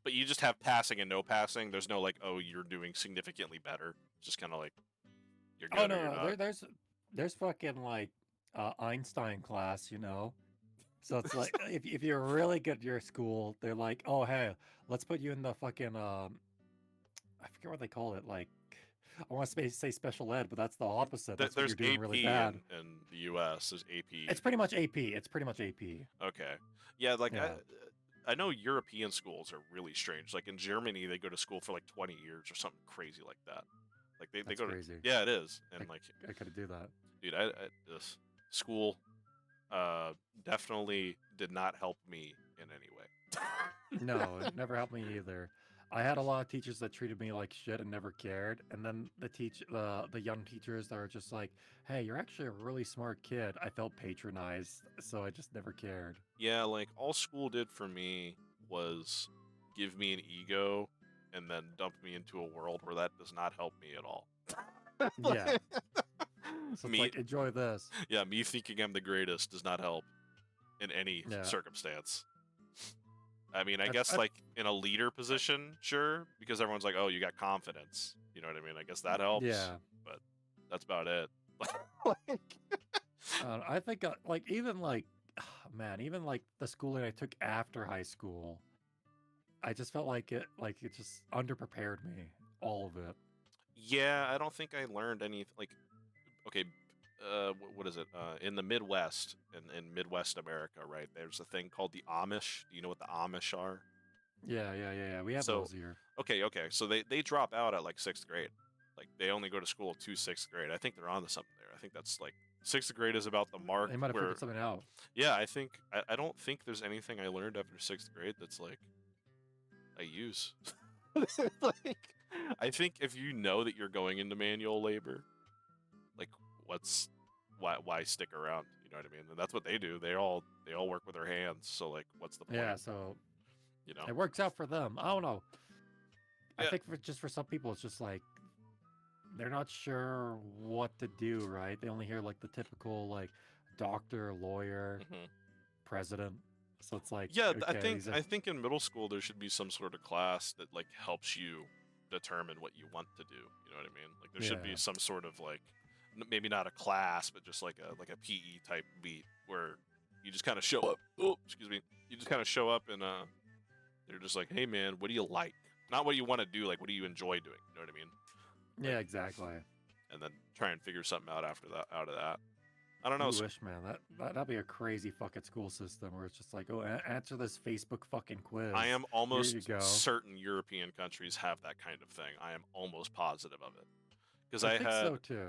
But you just have passing and no passing. There's no like, oh, you're doing significantly better. It's just kind of like you're good. Oh no, there's fucking like Einstein class, you know. So it's like if you're really good at your school, they're like, oh hey, let's put you in the fucking I forget what they call it. Like, I want to say special ed, but that's the opposite. That's there's what you're doing AP really bad. in the U.S. There's AP. It's pretty much AP. Okay. Yeah, like Yeah. I know European schools are really strange. Like in Germany, they go to school for like 20 years or something crazy like that. Like they go crazy. to, yeah, it is. And I could do that. Dude, this school definitely did not help me in any way. No, it never helped me either. I had a lot of teachers that treated me like shit and never cared, and then the young teachers that are just like, "Hey, you're actually a really smart kid." I felt patronized, so I just never cared. Yeah, like all school did for me was give me an ego and then dump me into a world where that does not help me at all. Yeah. So it's like, enjoy this. Yeah, me thinking I'm the greatest does not help in any circumstance. I mean, I guess like in a leader position, sure, because everyone's like, "Oh, you got confidence." You know what I mean? I guess that helps. Yeah. But that's about it. I think like even like the schooling I took after high school, I just felt like it just underprepared me, all of it. Yeah, I don't think I learned any like. Okay, what is it? In the Midwest, in Midwest America, right? There's a thing called the Amish. Do you know what the Amish are? Yeah. We have those here. Okay. So they drop out at like 6th grade. Like they only go to school to 6th grade. I think they're on to something there. I think that's like 6th grade is about the mark. They might have figured something out. Yeah, I don't think there's anything I learned after 6th grade that's like I use. Like I think if you know that you're going into manual labor, like why stick around? You know what I mean? And that's what they do. They all work with their hands. So like, what's the point? Yeah, so You know? it works out for them. I don't know. I Yeah. think for some people, it's just like they're not sure what to do. Right? They only hear like the typical like doctor, lawyer, president. So it's like, Yeah, okay, I think in middle school there should be some sort of class that like helps you determine what you want to do. You know what I mean? Like there should be some sort of like maybe not a class, but just like a PE type beat where you just kind of show up. Oh, excuse me. You just kind of show up and they're just like, "Hey man, what do you like? Not what you want to do, like what do you enjoy doing?" You know what I mean? Like, yeah, exactly. And then try and figure something out after that out of that. I don't know. You wish, man. That'd be a crazy fucking school system where it's just like, oh, answer this Facebook fucking quiz. I am almost Here you go. certain European countries have that kind of thing. I am almost positive of it. Because I think so too.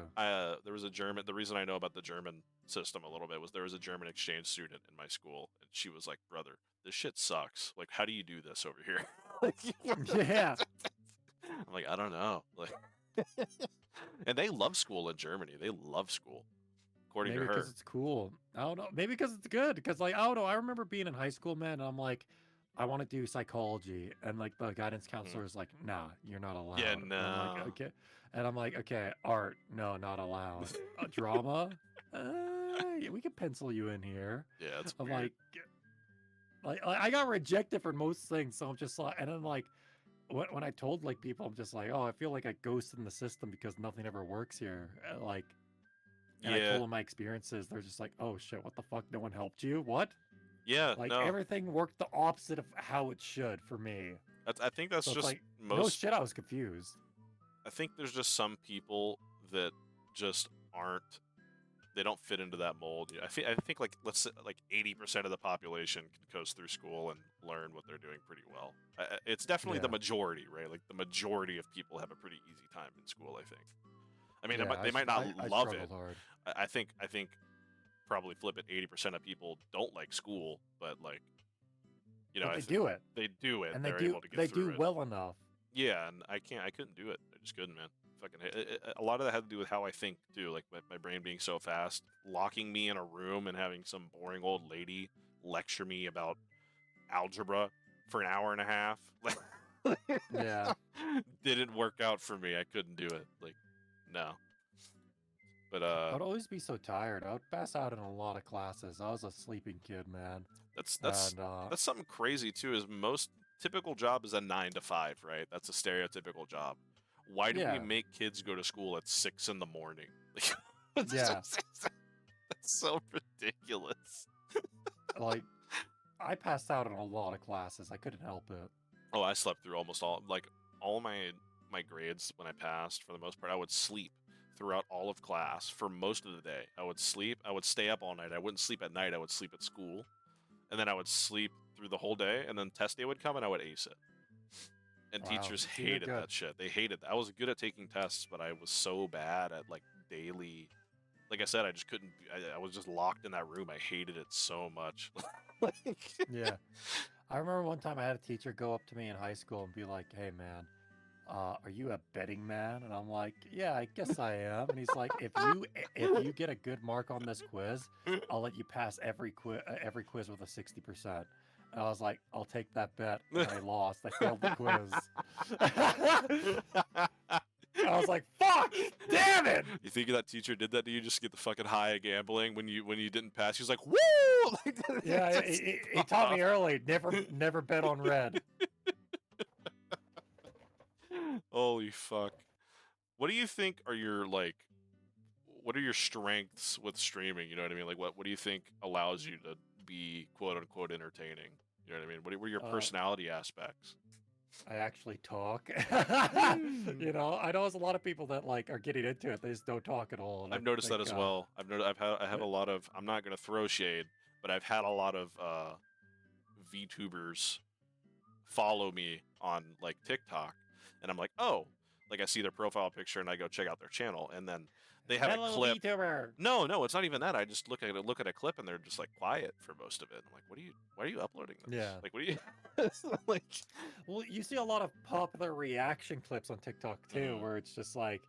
There was a German. The reason I know about the German system a little bit was there was a German exchange student in my school, and she was like, "Brother, this shit sucks. Like, how do you do this over here?" Yeah. I'm like, I don't know. Like, and they love school in Germany. They love school. According Maybe to her, because it's cool. I don't know. Maybe because it's good. Because like I don't know. I remember being in high school, man. And I'm like, I want to do psychology, and like the guidance counselor is like, "Nah, you're not allowed." Yeah, And I'm like, no. okay. And I'm like, okay, art, no, not allowed. Drama, yeah, we can pencil you in here. Yeah, it's I'm weird. like I got rejected for most things, so I'm just like, and then like when I told like people, I'm just like, oh, I feel like a ghost in the system because nothing ever works here. Like, and I told them my experiences. They're just like, oh shit, what the fuck? No one helped you? What? Yeah, Like no. everything worked the opposite of how it should for me. I think that's So it's just like, most. no shit, I was confused. I think there's just some people that just aren't. They don't fit into that mold. I think like let's say like 80% of the population goes through school and learn what they're doing pretty well. It's definitely the Yeah. majority, right? Like the majority of people have a pretty easy time in school. I think. I mean, Yeah, they might not I love it. struggled hard. I think probably flip it. 80% of people don't like school, but like, you know, But they do it, they do it. and They're able to get they through do it. well enough. Yeah, and I couldn't do it. I just couldn't, man. Fucking, a lot of that had to do with how I think too. Like my brain being so fast, locking me in a room and having some boring old lady lecture me about algebra for an hour and a half. Yeah. Didn't work out for me. I couldn't do it. Like, no. But I'd always be so tired. I would pass out in a lot of classes. I was a sleeping kid, man. that's And something crazy too. Is most typical job is a 9 to 5, right? That's a stereotypical job. Why do we Yeah. make kids go to school at 6 in the morning? Yeah. That's so ridiculous. like I passed out in a lot of classes. I couldn't help it. Oh, I slept through almost all my grades when I passed. For the most part, I would sleep throughout all of class for most of the day. I would sleep. I would stay up all night. I wouldn't sleep at night. I would sleep at school, and then I would sleep through the whole day. And then test day would come, and I would ace it. And Wow, teachers so you're hated good. that shit. They hated that. I was good at taking tests, but I was so bad at like daily. Like I said, I just couldn't. I was just locked in that room. I hated it so much. Yeah. I remember one time I had a teacher go up to me in high school and be like, "Hey, man, are you a betting man?" And I'm like, "Yeah, I guess I am." And he's like, "If you get a good mark on this quiz, I'll let you pass every quiz with a 60%." And I was like, "I'll take that bet." And I lost. I failed the quiz. I was like, "Fuck! Damn it!" You think that teacher did that to you just to get the fucking high of gambling when you didn't pass? He was like, "Woo!" Yeah, he taught me early. Never bet on red. Holy fuck! What do you think are your like? What are your strengths with streaming? You know what I mean? Like, what do you think allows you to be quote unquote entertaining? You know what I mean? What are your personality aspects? I actually talk. You know, I know there's a lot of people that like are getting into it. They just don't talk at all. And I've noticed that as well. I have a lot of. I'm not gonna throw shade, but I've had a lot of VTubers follow me on like TikTok, and I'm like, oh, like I see their profile picture and I go check out their channel, and then they have Hello, a clip. VTuber. No, it's not even that. I just look at a clip and they're just like quiet for most of it. I'm like, why are you uploading this? Yeah. Like, what are you like? Well, you see a lot of popular reaction clips on TikTok too, where it's just like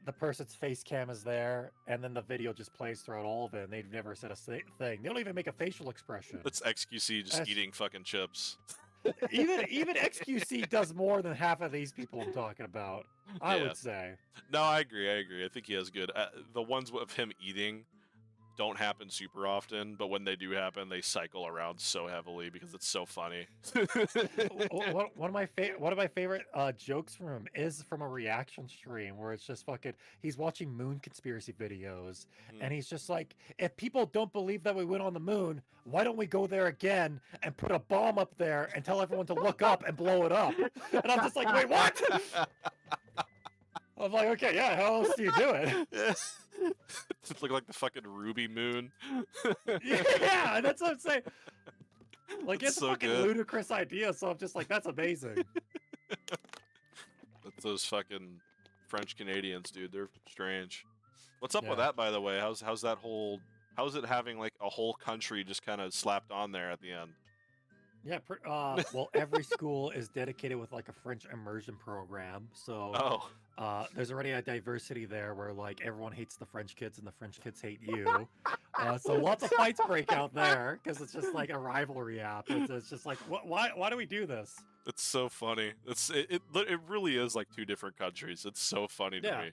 the person's face cam is there, and then the video just plays throughout all of it, and they've never said a thing. They don't even make a facial expression. It's XQC just eating fucking chips. even XQC does more than half of these people I'm talking about. I would say. No, I agree. I think he has good. The ones of him eating don't happen super often, but when they do happen, they cycle around so heavily because it's so funny. One of my favorite jokes from him is from a reaction stream where it's just fucking he's watching moon conspiracy videos and he's just like, if people don't believe that we went on the moon, why don't we go there again and put a bomb up there and tell everyone to look up and blow it up? And I'm just like, wait, what? I'm like, okay, yeah, how else do you do it? It looked like the fucking Ruby moon. Yeah, that's what I'm saying. Like, That's it's so a fucking good. ludicrous idea, so I'm just like, that's amazing. That's those fucking French Canadians, dude. They're strange. What's up with Yeah. that, by the way? How's that whole? How's it having like a whole country just kind of slapped on there at the end? Yeah, well, every school is dedicated with like a French immersion program, so Oh, there's already a diversity there where like everyone hates the French kids and the French kids hate you. So lots of fights break out there because it's just like a rivalry app. It's just like, why do we do this? it's so funny. It really is like two different countries. It's so funny to Yeah. me.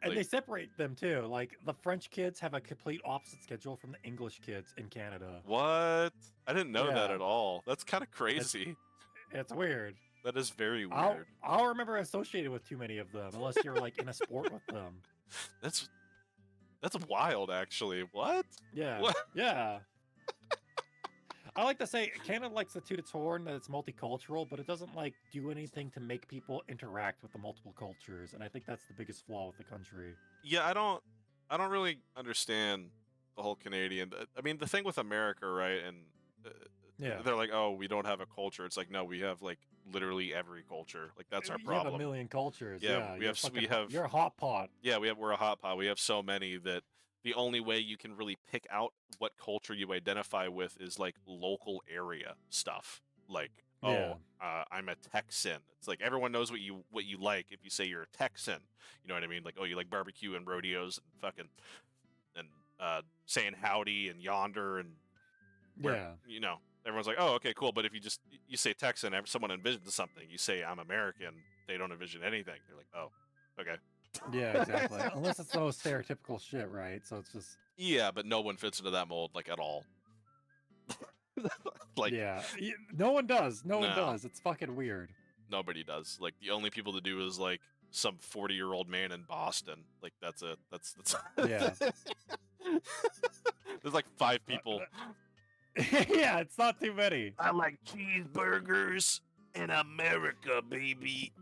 And Like- they separate them too. Like the French kids have a complete opposite schedule from the English kids in Canada. What? I didn't know that Yeah. at all. That's kind of crazy. It's weird. That is very weird. I'll remember associated with too many of them unless you're like in a sport with them. That's wild, actually. What? Yeah. What? Yeah. I like to say Canada likes to toot its horn that it's multicultural, but it doesn't like do anything to make people interact with the multiple cultures, and I think that's the biggest flaw with the country. Yeah, I don't really understand the whole Canadian. I mean, the thing with America, right? And Yeah. they're like, oh, we don't have a culture. It's like, no, we have like literally every culture. Like that's our You have a problem. million cultures. Yeah, we have- You're a hot pot. Yeah, we're a hot pot. We have so many that the only way you can really pick out what culture you identify with is like local area stuff. Like, Yeah. I'm a Texan. It's like everyone knows what you like if you say you're a Texan. You know what I mean? Like, oh, you like barbecue and rodeos and fucking and saying howdy and yonder and Yeah. you know, everyone's like, oh, okay, cool. But if you say Texan, someone envisions something. You say I'm American, they don't envision anything. They're like, oh, okay. Yeah, exactly. Unless it's the most stereotypical shit, right? So it's just Yeah, but no one fits into that mold like at all. Like yeah. No one does. No one No. does. It's fucking weird. nobody does. Like the only people to do is like some 40-year-old man in Boston. Like that's it. That's Yeah. There's like 5 people. Yeah, it's not too many. I like cheeseburgers in America, baby.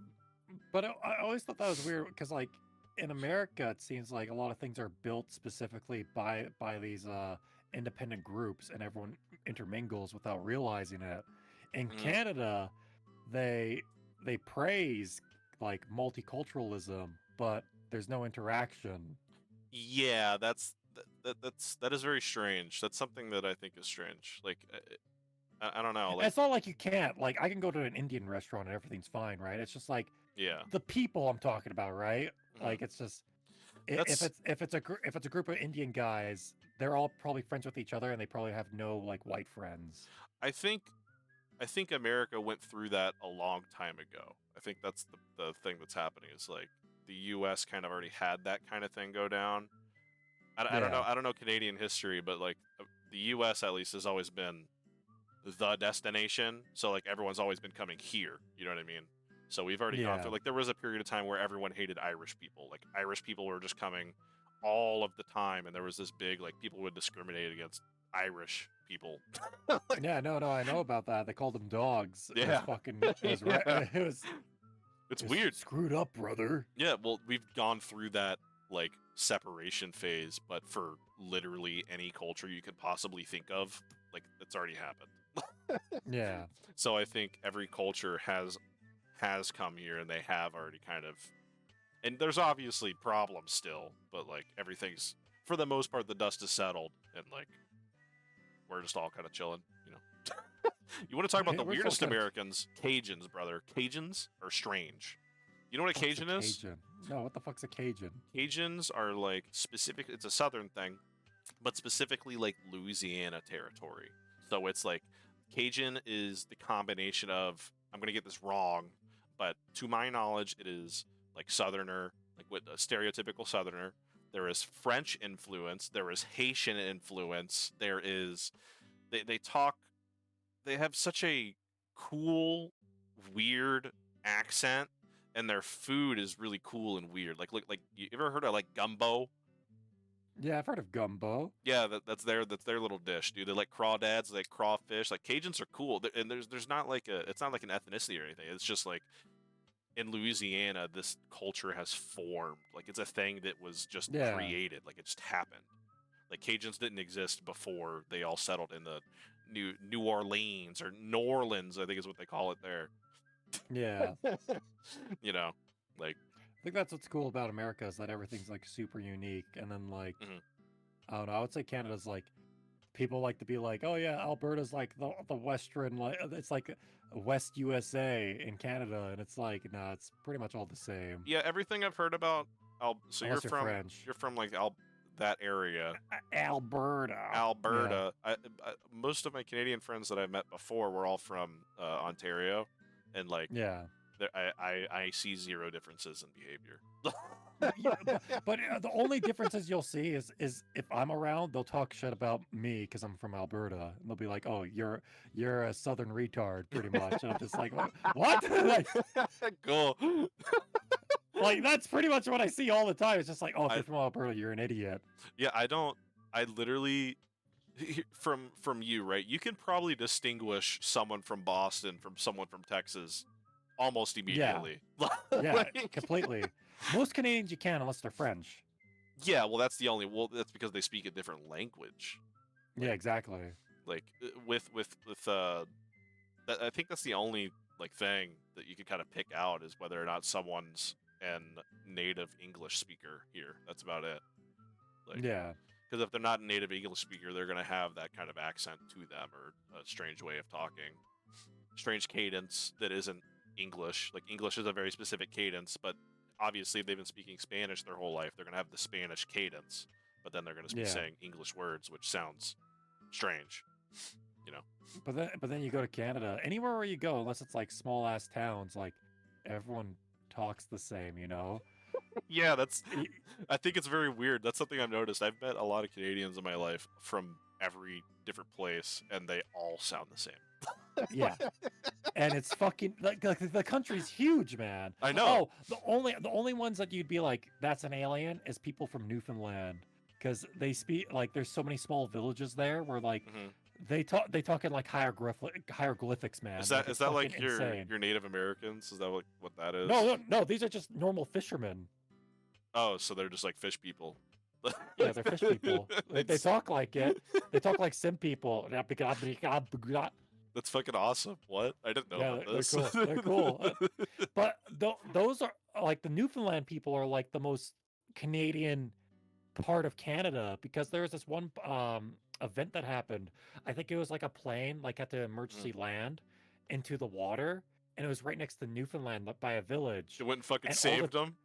But I always thought that was weird because, like, in America, it seems like a lot of things are built specifically by these independent groups, and everyone intermingles without realizing it. In Mhm. Canada, they praise like multiculturalism, but there's no interaction. Yeah, that is very strange. That's something that I think is strange. Like I don't know. Like It's not like you can't. Like, I can go to an Indian restaurant and everything's fine, right? It's just like yeah. the people I'm talking about, right? Mhm. Like, it's just That's- if it's a group of Indian guys, they're all probably friends with each other, and they probably have no like white friends. I think America went through that a long time ago. I think that's the thing that's happening is like the U.S. kind of already had that kind of thing go down. I don't know. Yeah. I don't know Canadian history, but like the U.S. at least has always been the destination. So like everyone's always been coming here. You know what I mean? So we've already gone Yeah. through. Like there was a period of time where everyone hated Irish people. Like Irish people were just coming all of the time, and there was this big like people would discriminate against Irish people. Yeah, no, I know about that. They called them dogs. It was Yeah. fucking. It was, Yeah. it was It's it's weird. Screwed up, brother. Yeah, well, we've gone through that like separation phase, but for literally any culture you could possibly think of, like it's already happened. Yeah. So I think every culture has come here and they have already kind of And there's obviously problems still, but like everything's for the most part the dust is settled, and like we're just all kind of chilling, you know. You want to talk about the We're so weirdest kind of- Americans? Cajuns, brother. Cajuns are strange. You know what a What's Cajun is? Cajun? No, what the fuck's a Cajun? Cajuns are like specific. It's a southern thing, but specifically like Louisiana territory. So it's like Cajun is the combination of, I'm gonna get this wrong, but to my knowledge, it is like Southerner, like what a stereotypical Southerner. There is French influence. There is Haitian influence. There is they talk. They have such a cool, weird accent, and their food is really cool and weird. Like you ever heard of like gumbo? Yeah, I've heard of gumbo. Yeah, that's their little dish, dude. They like crawdads, they like crawfish. Like Cajuns are cool, and there's not like it's not like an ethnicity or anything. It's just like in Louisiana, this culture has formed. Like it's a thing that was just Yeah. created. Like it just happened. Like Cajuns didn't exist before they all settled in the New Orleans or New Orleans, I think is what they call it there. Yeah. You know, like I think that's what's cool about America is that everything's like super unique, and then like Mhm. I don't know. I would say Canada's like people like to be like, oh yeah, Alberta's like the western, like it's like West USA in Canada, and it's like no, it's pretty much all the same. yeah, everything I've heard about. So Unless you're from French. you're from like that area. Alberta. Alberta. Most of my Canadian friends that I've met before were all from Ontario, and like Yeah. I see zero differences in behavior. But the only differences you'll see is if I'm around, they'll talk shit about me because I'm from Alberta, and they'll be like, "Oh, you're a southern retard," pretty much. And I'm just like, "What?" Cool. like that's pretty much what I see all the time. It's just like, "Oh, if you're from Alberta, you're an idiot." Yeah, I literally from you, right? You can probably distinguish someone from Boston from someone from Texas almost immediately. Yeah, Like- completely. Most Canadians you can, unless they're French. Yeah, well, that's that's because they speak a different language. Yeah, exactly. Like with I think that's the only like thing that you can kind of pick out is whether or not someone's an native English speaker here. That's about it. Like, Yeah. because if they're not a native English speaker, they're gonna have that kind of accent to them or a strange way of talking, strange cadence that isn't English. Like English is a very specific cadence, but obviously if they've been speaking Spanish their whole life, they're gonna have the Spanish cadence, but then they're gonna be Yeah. saying English words, which sounds strange. You know. But then you go to Canada, anywhere where you go, unless it's like small ass towns, like everyone talks the same, you know? Yeah, Y- I think it's very weird. That's something I've noticed. I've met a lot of Canadians in my life from every different place, and they all sound the same. Yeah. And it's fucking like the country's huge, man. I know. Oh, the only ones that you'd be like, that's an alien is people from Newfoundland. Because they speak like there's so many small villages there where like Mhm. they talk in like hieroglyphics, man. Is that it's like fucking insane. your Native Americans? Is that what that is? No, these are just normal fishermen. Oh, so they're just like fish people. Yeah, they're fish people. They It's- talk like it. They talk like sim people. Yeah, That's fucking awesome. What? I didn't know about they're this. cool. They're cool. But those are like the Newfoundland people are like the most Canadian part of Canada because there was this one event that happened. I think it was like a plane like had to emergency land into the water, and it was right next to Newfoundland by a village. It went and fucking And all the- saved them.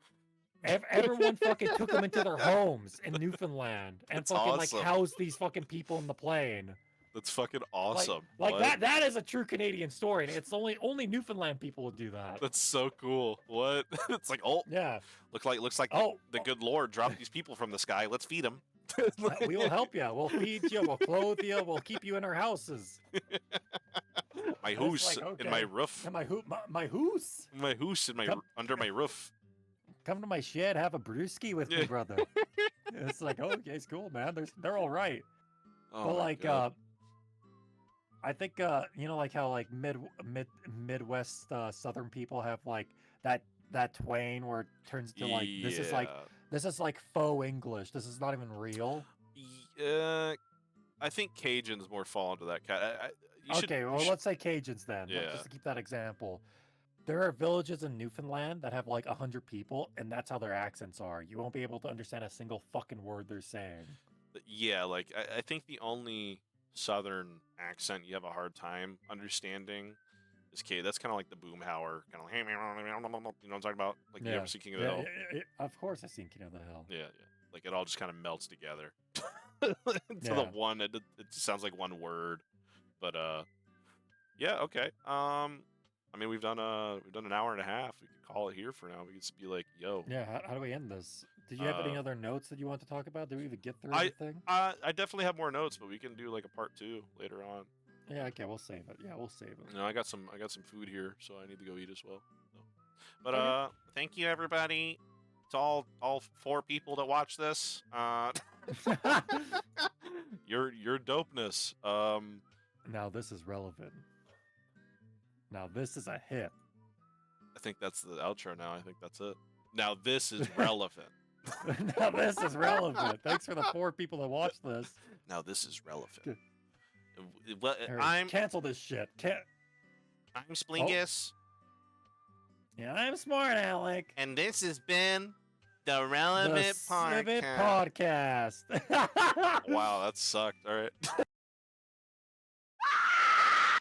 Everyone fucking took them into their homes in Newfoundland and That's fucking awesome. like housed these fucking people in the plane. That's fucking awesome. Like What? that is a true Canadian story, and it's only Newfoundland people would do that. That's so cool. What? It's like, oh, Yeah. looks like Oh, the good Lord dropped these people from the sky. Let's feed them. we will help you. We'll feed you. We'll clothe you. We'll keep you in our houses. My It's hoose like, and my okay. roof. And my hoose. My hoose and my Come- under my roof. Come to my shed. Have a brewski with me, Yeah. brother. It's like, oh, okay, it's cool, man. They're all right. Oh But my like, God. I think you know, like how like Midwest Southern people have like that twain where it turns to like this is like faux English. This is not even real. Yeah. I think Cajuns more fall into that cat. You should- Okay, you well should- let's say Cajuns then. Yeah. Just to keep that example. There are villages in Newfoundland that have like 100 people, and that's how their accents are. You won't be able to understand a single fucking word they're saying. Yeah, like I think the only southern accent you have a hard time understanding is K. That's kind of like the Boomhauer, kind of like, you know what I'm talking about? Like you Yeah. ever see King of the Hill? Of course I've seen King of the Hill. Yeah, yeah. Like it all just kind of melts together to the one. It sounds like one word, but yeah, okay. I mean, we've done an hour and a half. We could call it here for now. We could just be like, yo. Yeah. How do we end this? Did you have any other notes that you want to talk about? Did we even get through everything? I definitely have more notes, but we can do like a part 2 later on. Yeah, okay, we'll save it. Yeah, we'll save it. You know, I got some food here, so I need to go eat as well. So. But thank you everybody. To all 4 people that watch this. Your dopeness. Now this is relevant. Now this is a hit. I think that's the outro now. I think that's it. Now this is relevant. Now this is relevant. Thanks for the 4 people that watched this. Now this is relevant. Well, cancel this shit. I'm Splingus. Yeah, I'm SmartAlek. And this has been the Relevant Podcast. Wow, that sucked. All right.